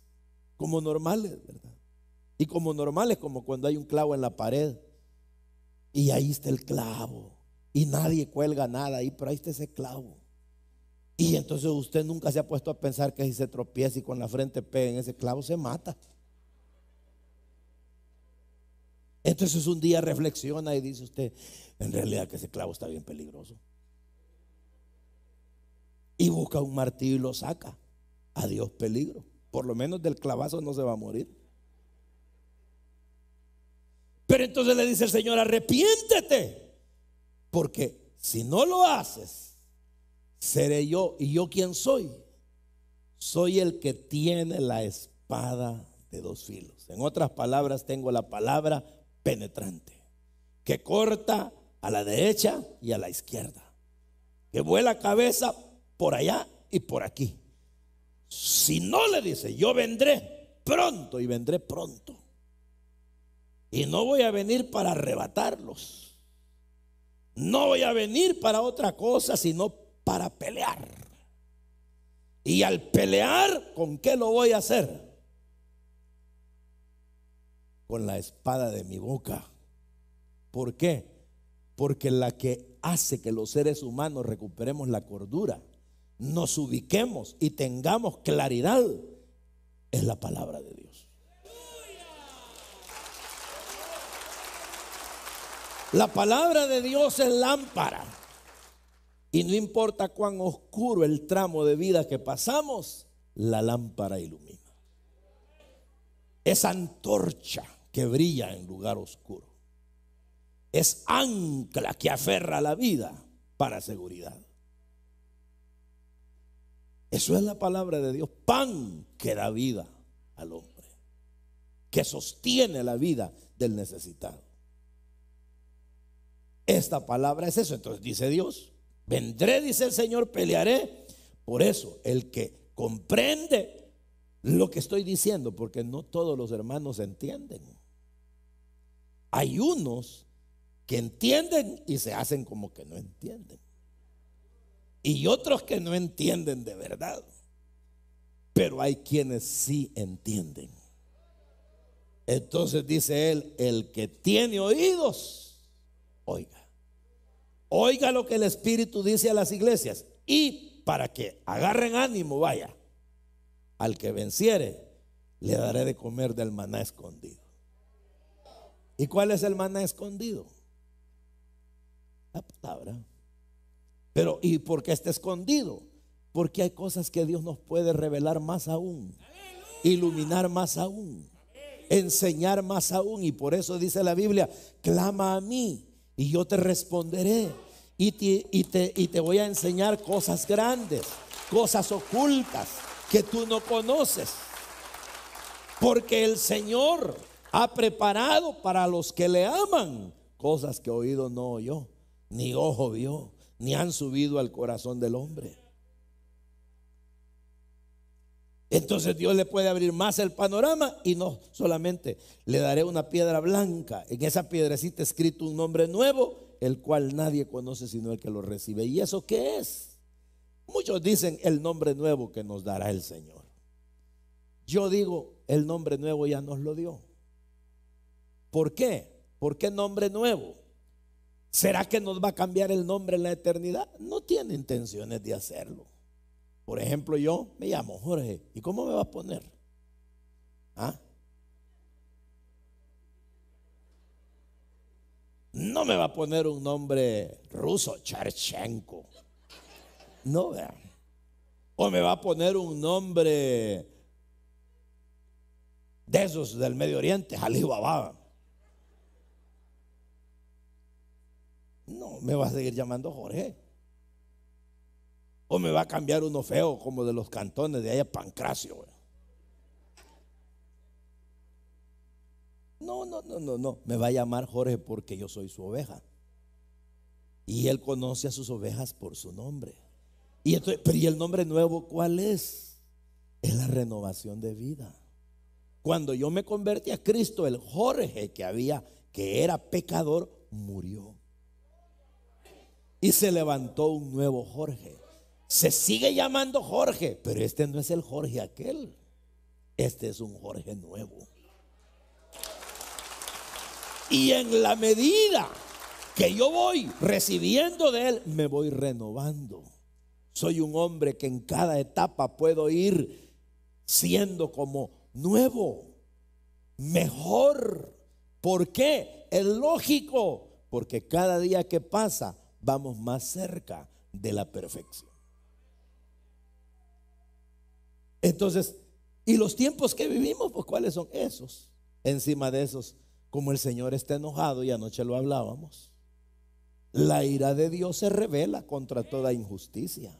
Como normales, ¿verdad? Y como normales, como cuando hay un clavo en la pared. Y ahí está el clavo. Y nadie cuelga nada ahí, pero ahí está ese clavo. Y entonces usted nunca se ha puesto a pensar que si se tropieza y con la frente pega en ese clavo, se mata. Entonces un día reflexiona y dice usted, en realidad que ese clavo está bien peligroso. Y busca un martillo y lo saca. Adiós peligro. Por lo menos del clavazo no se va a morir. Pero entonces le dice el Señor, arrepiéntete, porque si no lo haces, seré yo. ¿Y yo quién soy? Soy el que tiene la espada de dos filos. En otras palabras, tengo la palabra penetrante, que corta a la derecha y a la izquierda, que vuela cabeza por allá y por aquí. Si no, le dice, yo vendré pronto y vendré pronto. Y no voy a venir para arrebatarlos. No voy a venir para otra cosa, sino para pelear. Y al pelear, ¿con qué lo voy a hacer? Con la espada de mi boca. ¿Por qué? Porque la que hace que los seres humanos recuperemos la cordura, nos ubiquemos y tengamos claridad, es la palabra de Dios. La palabra de Dios es lámpara. Y no importa cuán oscuro el tramo de vida que pasamos, la lámpara ilumina. Es antorcha que brilla en lugar oscuro. Es ancla que aferra la vida para seguridad. Eso es la palabra de Dios. Pan que da vida al hombre, que sostiene la vida del necesitado. Esta palabra es eso. Entonces dice Dios, vendré, dice el Señor, pelearé. Por eso el que comprende lo que estoy diciendo, porque no todos los hermanos entienden. Hay unos que entienden y se hacen como que no entienden, y otros que no entienden de verdad. Pero hay quienes sí entienden. Entonces dice él, el que tiene oídos, oiga. Oiga lo que el Espíritu dice a las iglesias. Y para que agarren ánimo, vaya, al que venciere, le daré de comer del maná escondido. ¿Y cuál es el maná escondido? La palabra. Pero ¿y por qué está escondido? Porque hay cosas que Dios nos puede revelar más aún, iluminar más aún, enseñar más aún. Y por eso dice la Biblia, clama a mí y yo te responderé y te voy a enseñar cosas grandes, cosas ocultas que tú no conoces. Porque el Señor ha preparado para los que le aman cosas que oído no oyó, ni ojo vio, ni han subido al corazón del hombre. Entonces Dios le puede abrir más el panorama, y no solamente le daré una piedra blanca, en esa piedrecita escrito un nombre nuevo, el cual nadie conoce sino el que lo recibe. ¿Y eso qué es? Muchos dicen el nombre nuevo que nos dará el Señor. Yo digo, el nombre nuevo ya nos lo dio. ¿Por qué? ¿Por qué nombre nuevo? ¿Será que nos va a cambiar el nombre en la eternidad? No tiene intenciones de hacerlo. Por ejemplo, yo me llamo Jorge. ¿Y cómo me va a poner? ¿Ah? No me va a poner un nombre ruso, Charchenko. No, vean. O me va a poner un nombre de esos del Medio Oriente, Ali Baba. No, me va a seguir llamando Jorge. O me va a cambiar uno feo como de los cantones de allá, Pancracio. No. Me va a llamar Jorge porque yo soy su oveja. Y él conoce a sus ovejas por su nombre. Y entonces, pero ¿y el nombre nuevo cuál es? Es la renovación de vida. Cuando yo me convertí a Cristo, el Jorge que era pecador, murió. y se levantó un nuevo Jorge. Se sigue llamando Jorge, pero este no es el Jorge aquel. Este es un Jorge nuevo. Y en la medida que yo voy recibiendo de él, me voy renovando. Soy un hombre que en cada etapa puedo ir siendo como nuevo, mejor. ¿Por qué? Es lógico, porque cada día que pasa vamos más cerca de la perfección. Entonces, y los tiempos que vivimos, pues ¿cuáles son esos? Encima de esos, como el Señor está enojado, y anoche lo hablábamos, la ira de Dios se revela contra toda injusticia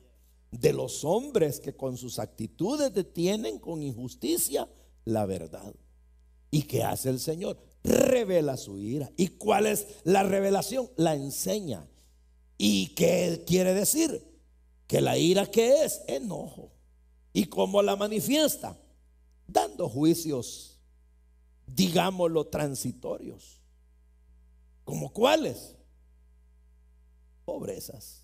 de los hombres que con sus actitudes detienen con injusticia la verdad. ¿Y qué hace el Señor? Revela su ira. ¿Y cuál es la revelación? La enseña. ¿Y qué quiere decir? Que la ira, ¿qué es? Enojo. ¿Y cómo la manifiesta? Dando juicios, digámoslo, transitorios. ¿Como cuáles? Pobrezas,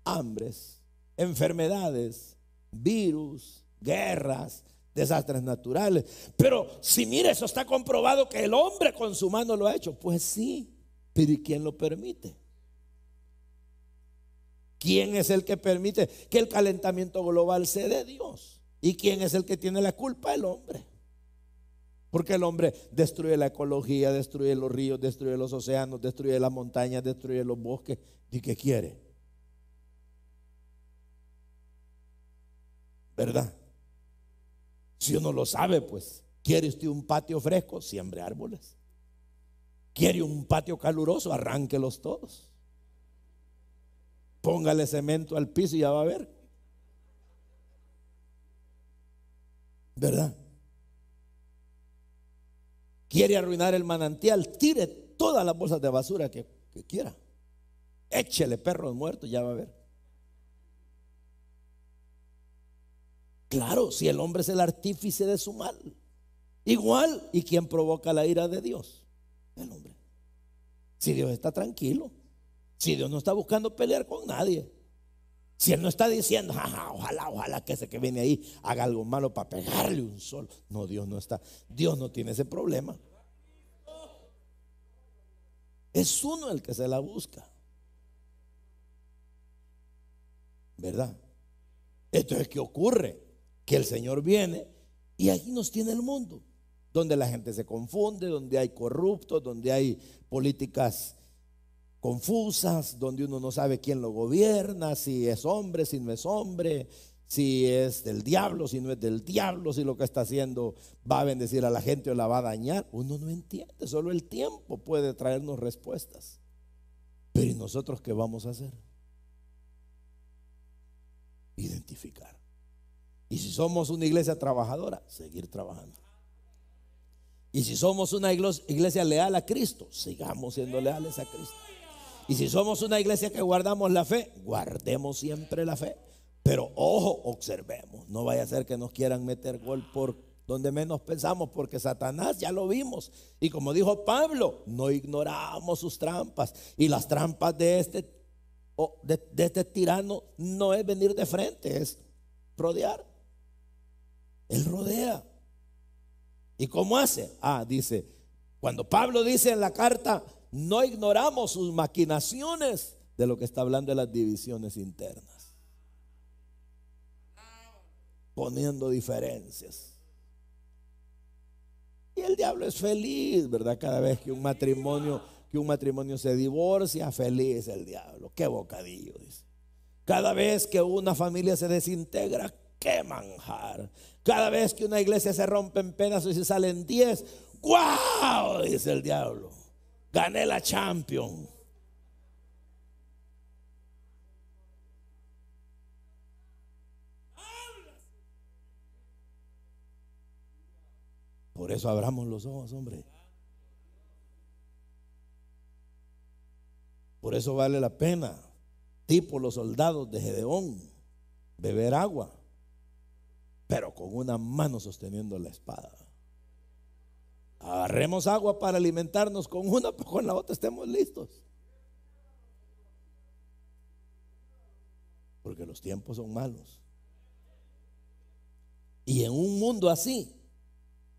hambres, enfermedades, virus, guerras, desastres naturales. Pero si mire, eso está comprobado que el hombre con su mano lo ha hecho. Pues sí, pero ¿y quién lo permite? ¿Quién es el que permite que el calentamiento global se dé? Dios. ¿Y quién es el que tiene la culpa? El hombre. Porque el hombre destruye la ecología, destruye los ríos, destruye los océanos, destruye las montañas, destruye los bosques. ¿Y qué quiere? ¿Verdad? Si uno lo sabe, pues, ¿quiere usted un patio fresco? Siembre árboles. ¿Quiere un patio caluroso? Arránquelos todos. Póngale cemento al piso y ya va a ver. ¿Verdad? ¿Quiere arruinar el manantial? Tire todas las bolsas de basura que quiera. Échele perros muertos, ya va a ver. Claro, si el hombre es el artífice de su mal. Igual, ¿y quién provoca la ira de Dios? El hombre. Si Dios está tranquilo, si Dios no está buscando pelear con nadie, si Él no está diciendo, ojalá que ese que viene ahí haga algo malo para pegarle un sol. No, Dios no está, Dios no tiene ese problema. Es uno el que se la busca, ¿verdad? Entonces, ¿qué ocurre? Que el Señor viene y allí nos tiene el mundo, donde la gente se confunde, donde hay corruptos, donde hay políticas confusas, donde uno no sabe quién lo gobierna, si es hombre, si no es hombre, si es del diablo, si no es del diablo, si lo que está haciendo va a bendecir a la gente o la va a dañar. Uno no entiende, solo el tiempo puede traernos respuestas. Pero ¿y nosotros qué vamos a hacer? Identificar. Y si somos una iglesia trabajadora, seguir trabajando. Y si somos una iglesia leal a Cristo, sigamos siendo leales a Cristo. Y si somos una iglesia que guardamos la fe, guardemos siempre la fe. Pero ojo, observemos, no vaya a ser que nos quieran meter gol por donde menos pensamos, porque Satanás ya lo vimos. Y como dijo Pablo, no ignoramos sus trampas. Y las trampas de este tirano no es venir de frente, es rodear. Él rodea. ¿Y cómo hace? Dice, cuando Pablo dice en la carta, no ignoramos sus maquinaciones, de lo que está hablando de las divisiones internas, poniendo diferencias. Y el diablo es feliz, ¿verdad? Cada vez que un matrimonio se divorcia, feliz el diablo. Qué bocadillo, dice. Cada vez que una familia se desintegra, qué manjar. Cada vez que una iglesia se rompe en pedazos y se salen 10, ¡guau!, dice el diablo. Gané la Champions. Por eso abramos los ojos, hombre. Por eso vale la pena, tipo los soldados de Gedeón, beber agua, pero con una mano sosteniendo la espada. Agarremos agua para alimentarnos con una, pero con la otra estemos listos. porque los tiempos son malos. Y en un mundo así,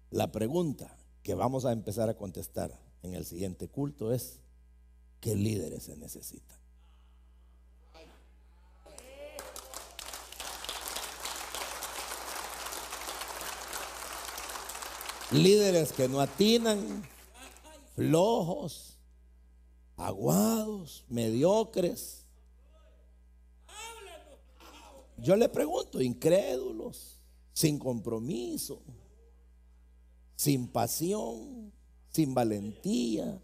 la pregunta que vamos a empezar a contestar en el siguiente culto es: ¿qué líderes se necesitan? Líderes que no atinan, flojos, aguados, mediocres. Yo le pregunto, incrédulos, sin compromiso, sin pasión, sin valentía,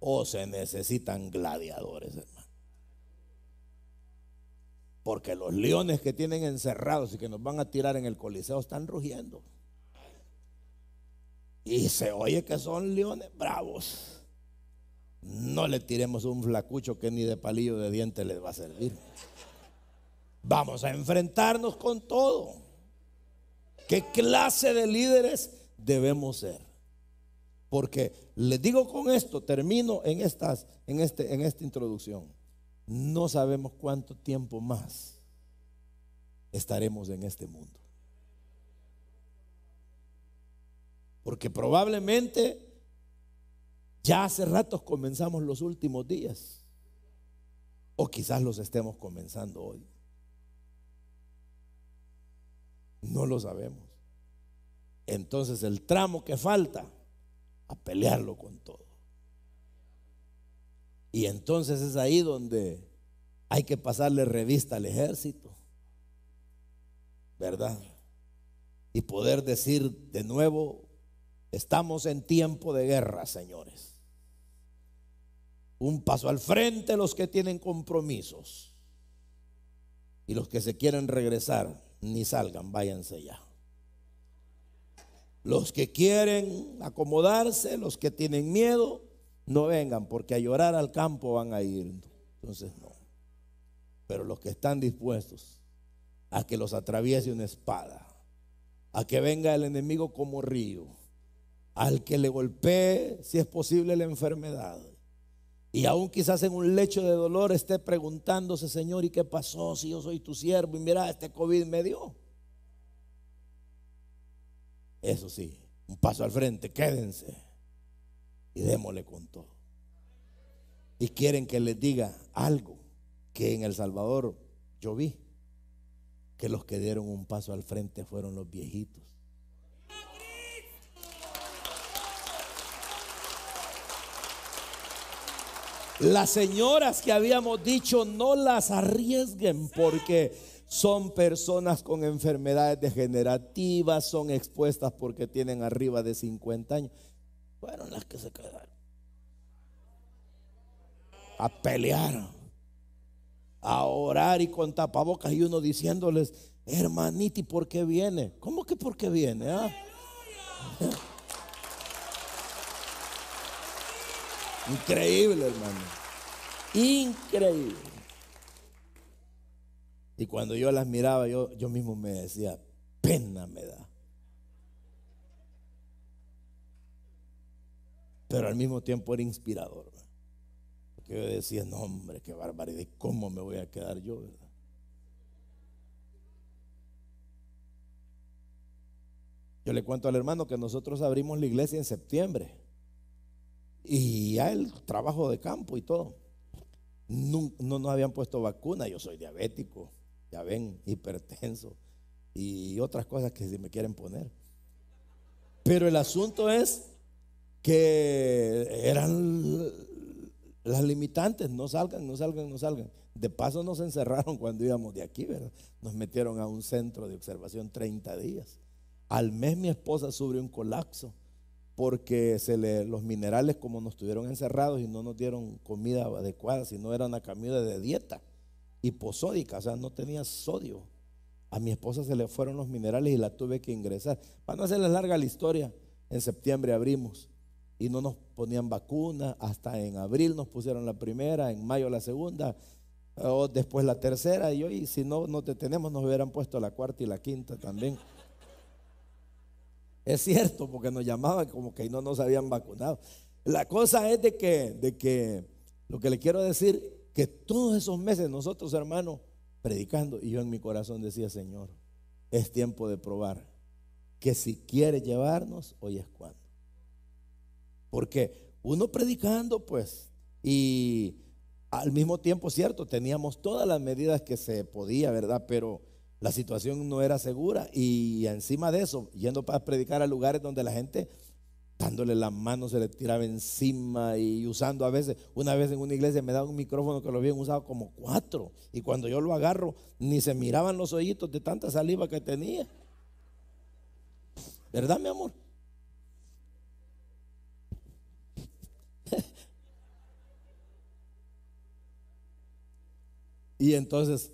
o se necesitan gladiadores, hermano. Porque los leones que tienen encerrados y que nos van a tirar en el Coliseo están rugiendo. Y se oye que son leones bravos. No le tiremos un flacucho que ni de palillo de diente les va a servir. Vamos a enfrentarnos con todo. ¿Qué clase de líderes debemos ser? Porque les digo con esto, termino en esta introducción. No sabemos cuánto tiempo más estaremos en este mundo. Porque probablemente ya hace ratos comenzamos los últimos días, o quizás los estemos comenzando hoy. No lo sabemos. Entonces el tramo que falta, a pelearlo con todo. Y entonces es ahí donde hay que pasarle revista al ejército, ¿verdad? Y poder decir de nuevo: estamos en tiempo de guerra, señores. Un paso al frente los que tienen compromisos, y los que se quieren regresar, ni salgan, váyanse ya. Los que quieren acomodarse, los que tienen miedo, no vengan, porque a llorar al campo van a ir. Entonces no. Pero los que están dispuestos a que los atraviese una espada, a que venga el enemigo como río, al que le golpee, si es posible, la enfermedad, y aún quizás en un lecho de dolor esté preguntándose: Señor, ¿y qué pasó si yo soy tu siervo? Y mira, este COVID me dio. Eso sí, un paso al frente, quédense y démosle con todo. Y quieren que les diga algo que en El Salvador yo vi, que los que dieron un paso al frente fueron los viejitos. Las señoras que habíamos dicho no las arriesguen, porque son personas con enfermedades degenerativas, son expuestas porque tienen arriba de 50 años. Fueron las que se quedaron a pelear, a orar y con tapabocas, y uno diciéndoles: hermanita, ¿y por qué viene? ¿Cómo que por qué viene? Increíble, hermano. Increíble. Y cuando yo las miraba, yo mismo me decía: pena me da. Pero al mismo tiempo era inspirador, ¿verdad? Porque yo decía: no, hombre, qué barbaridad, ¿cómo me voy a quedar yo, verdad? Yo le cuento al hermano que nosotros abrimos la iglesia en septiembre, y ya el trabajo de campo y todo, no nos habían puesto vacuna. Yo soy diabético, ya ven, hipertenso y otras cosas que si me quieren poner. Pero el asunto es que eran las limitantes: no salgan, no salgan, no salgan. De paso nos encerraron cuando íbamos de aquí, ¿verdad? Nos metieron a un centro de observación 30 días. Al mes mi esposa sufrió un colapso, porque los minerales, como nos tuvieron encerrados y no nos dieron comida adecuada, sino era una comida de dieta hiposódica, o sea, no tenía sodio. A mi esposa se le fueron los minerales y la tuve que ingresar. Para no hacerles larga la historia, en septiembre abrimos y no nos ponían vacuna. Hasta en abril nos pusieron la primera, en mayo la segunda, o después la tercera, y hoy, si no nos detenemos, nos hubieran puesto la cuarta y la quinta también. Es cierto, porque nos llamaban como que no nos habían vacunado. La cosa es de que lo que le quiero decir, que todos esos meses nosotros, hermanos, predicando, y yo en mi corazón decía: Señor, es tiempo de probar que si quiere llevarnos, hoy es cuando. Porque uno predicando, pues, y al mismo tiempo, cierto, teníamos todas las medidas que se podía, ¿verdad? Pero la situación no era segura, y encima de eso, yendo para predicar a lugares donde la gente, dándole la mano, se le tiraba encima, y usando a veces, una vez en una iglesia me daban un micrófono que lo habían usado como 4, y cuando yo lo agarro, ni se miraban los hoyitos de tanta saliva que tenía. ¿Verdad, mi amor? Y entonces,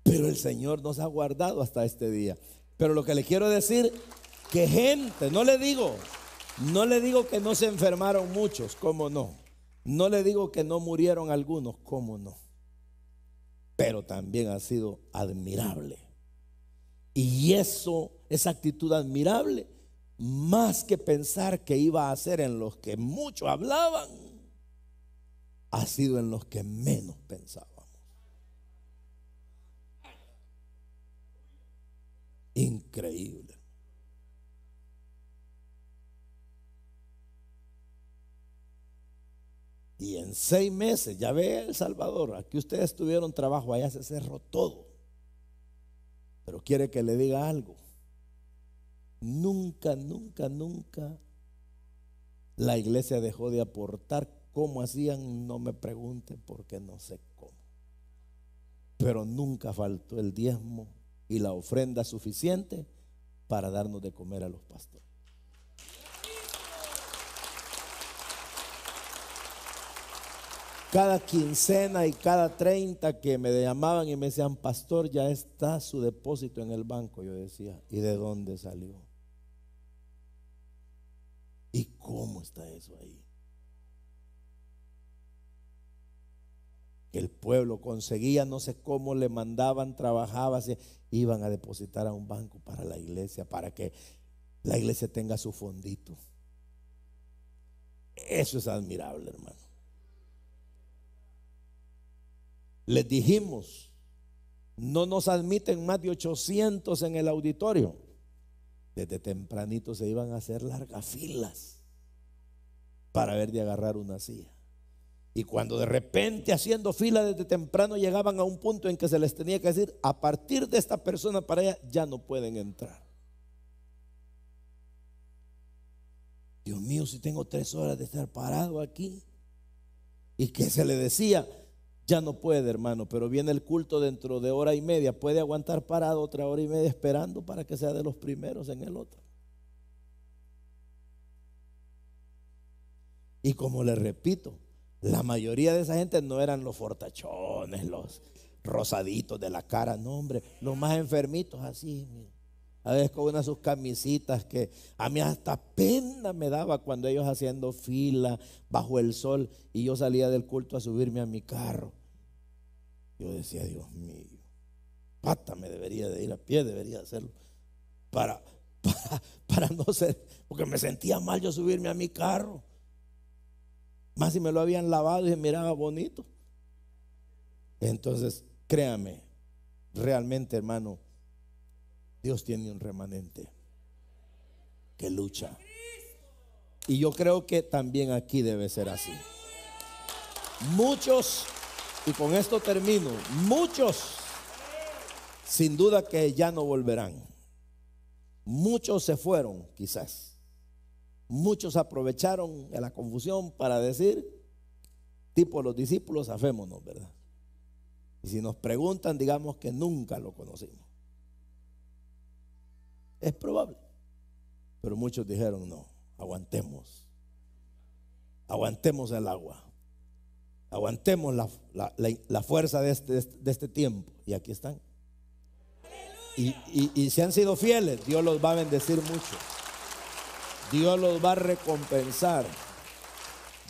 pero el Señor nos ha guardado hasta este día. Pero lo que le quiero decir, que gente, no le digo que no se enfermaron muchos, cómo no. No le digo que no murieron algunos, cómo no. Pero también ha sido admirable. Y esa actitud admirable, más que pensar que iba a ser en los que muchos hablaban, ha sido en los que menos pensábamos. Increíble. Y en 6 meses, ya ve El Salvador, aquí ustedes tuvieron trabajo, allá se cerró todo. Pero quiere que le diga algo. Nunca la iglesia dejó de aportar. ¿Cómo hacían? No me pregunten, porque no sé cómo. Pero nunca faltó el diezmo y la ofrenda suficiente para darnos de comer a los pastores. Cada quincena y cada 30 que me llamaban y me decían: pastor, ya está su depósito en el banco. Yo decía: ¿y de dónde salió? ¿Y cómo está eso ahí? Que el pueblo conseguía, no sé cómo le mandaban, trabajaba, iban a depositar a un banco para la iglesia, para que la iglesia tenga su fondito. Eso es admirable, hermano. Les dijimos: no nos admiten más de 800 en el auditorio. Desde tempranito se iban a hacer largas filas para ver de agarrar una silla. Y cuando de repente, haciendo fila desde temprano, llegaban a un punto en que se les tenía que decir: a partir de esta persona para allá ya no pueden entrar. Dios mío, si tengo 3 horas de estar parado aquí. ¿Y qué se le decía? Ya no puede, hermano, pero viene el culto dentro de 1 hora y media. Puede aguantar parado otra 1 hora y media esperando para que sea de los primeros en el otro. Y como le repito, la mayoría de esa gente no eran los fortachones, los rosaditos de la cara, no, hombre, los más enfermitos así, mira. A veces con unas sus camisitas que a mí hasta pena me daba cuando ellos haciendo fila bajo el sol y yo salía del culto a subirme a mi carro. Yo decía: Dios mío, pata me debería de ir a pie, debería hacerlo para no ser, porque me sentía mal yo subirme a mi carro. Más si me lo habían lavado y se miraba bonito. Entonces, créame, realmente, hermano, Dios tiene un remanente que lucha. Y yo creo que también aquí debe ser así. Muchos, y con esto termino, muchos sin duda que ya no volverán. Muchos se fueron, quizás. Muchos aprovecharon la confusión para decir, tipo los discípulos: afémonos, ¿verdad? Y si nos preguntan, digamos que nunca lo conocimos. Es probable. Pero muchos dijeron: no, aguantemos. Aguantemos el agua. Aguantemos la fuerza de este tiempo. Y aquí están. Y si han sido fieles, Dios los va a bendecir mucho. Dios los va a recompensar.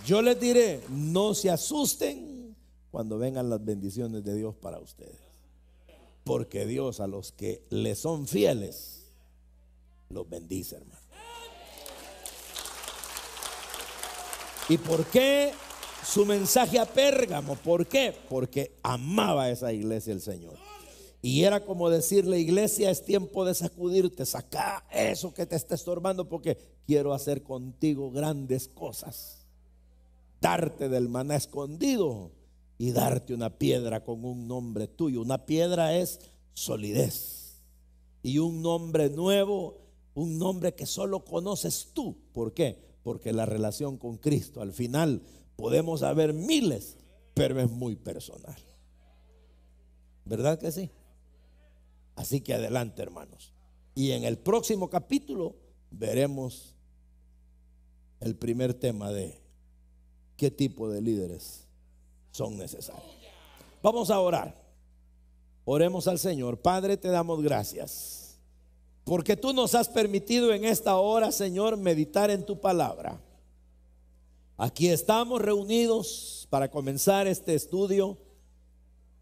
Yo les diré: no se asusten cuando vengan las bendiciones de Dios para ustedes. Porque Dios a los que le son fieles los bendice, hermano. ¿Y por qué su mensaje a Pérgamo? ¿Por qué? Porque amaba a esa iglesia el Señor. Y era como decirle: iglesia, es tiempo de sacudirte, saca eso que te está estorbando, porque quiero hacer contigo grandes cosas. Darte del maná escondido y darte una piedra con un nombre tuyo. Una piedra es solidez, y un nombre nuevo, un nombre que solo conoces tú. ¿Por qué? Porque la relación con Cristo, al final podemos haber miles, pero es muy personal. ¿Verdad que sí? Así que adelante, hermanos. Y en el próximo capítulo veremos el primer tema de qué tipo de líderes son necesarios. Vamos a orar. Oremos al Señor. Padre, te damos gracias porque tú nos has permitido en esta hora, Señor, meditar en tu palabra. Aquí estamos reunidos para comenzar este estudio,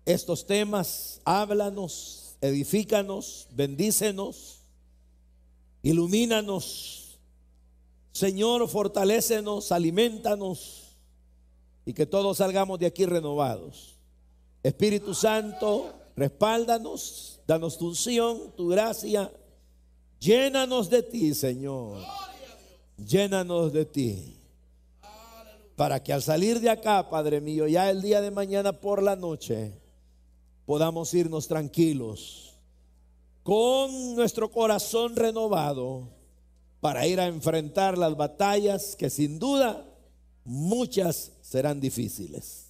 estos temas. Háblanos, edifícanos, bendícenos, ilumínanos, Señor, fortalécenos, alimentanos, y que todos salgamos de aquí renovados. Espíritu Santo, respáldanos, danos tu unción, tu gracia. Llénanos de ti, Señor. Llénanos de ti, para que al salir de acá, Padre mío, ya el día de mañana por la noche, podamos irnos tranquilos, con nuestro corazón renovado, para ir a enfrentar las batallas que sin duda muchas serán difíciles.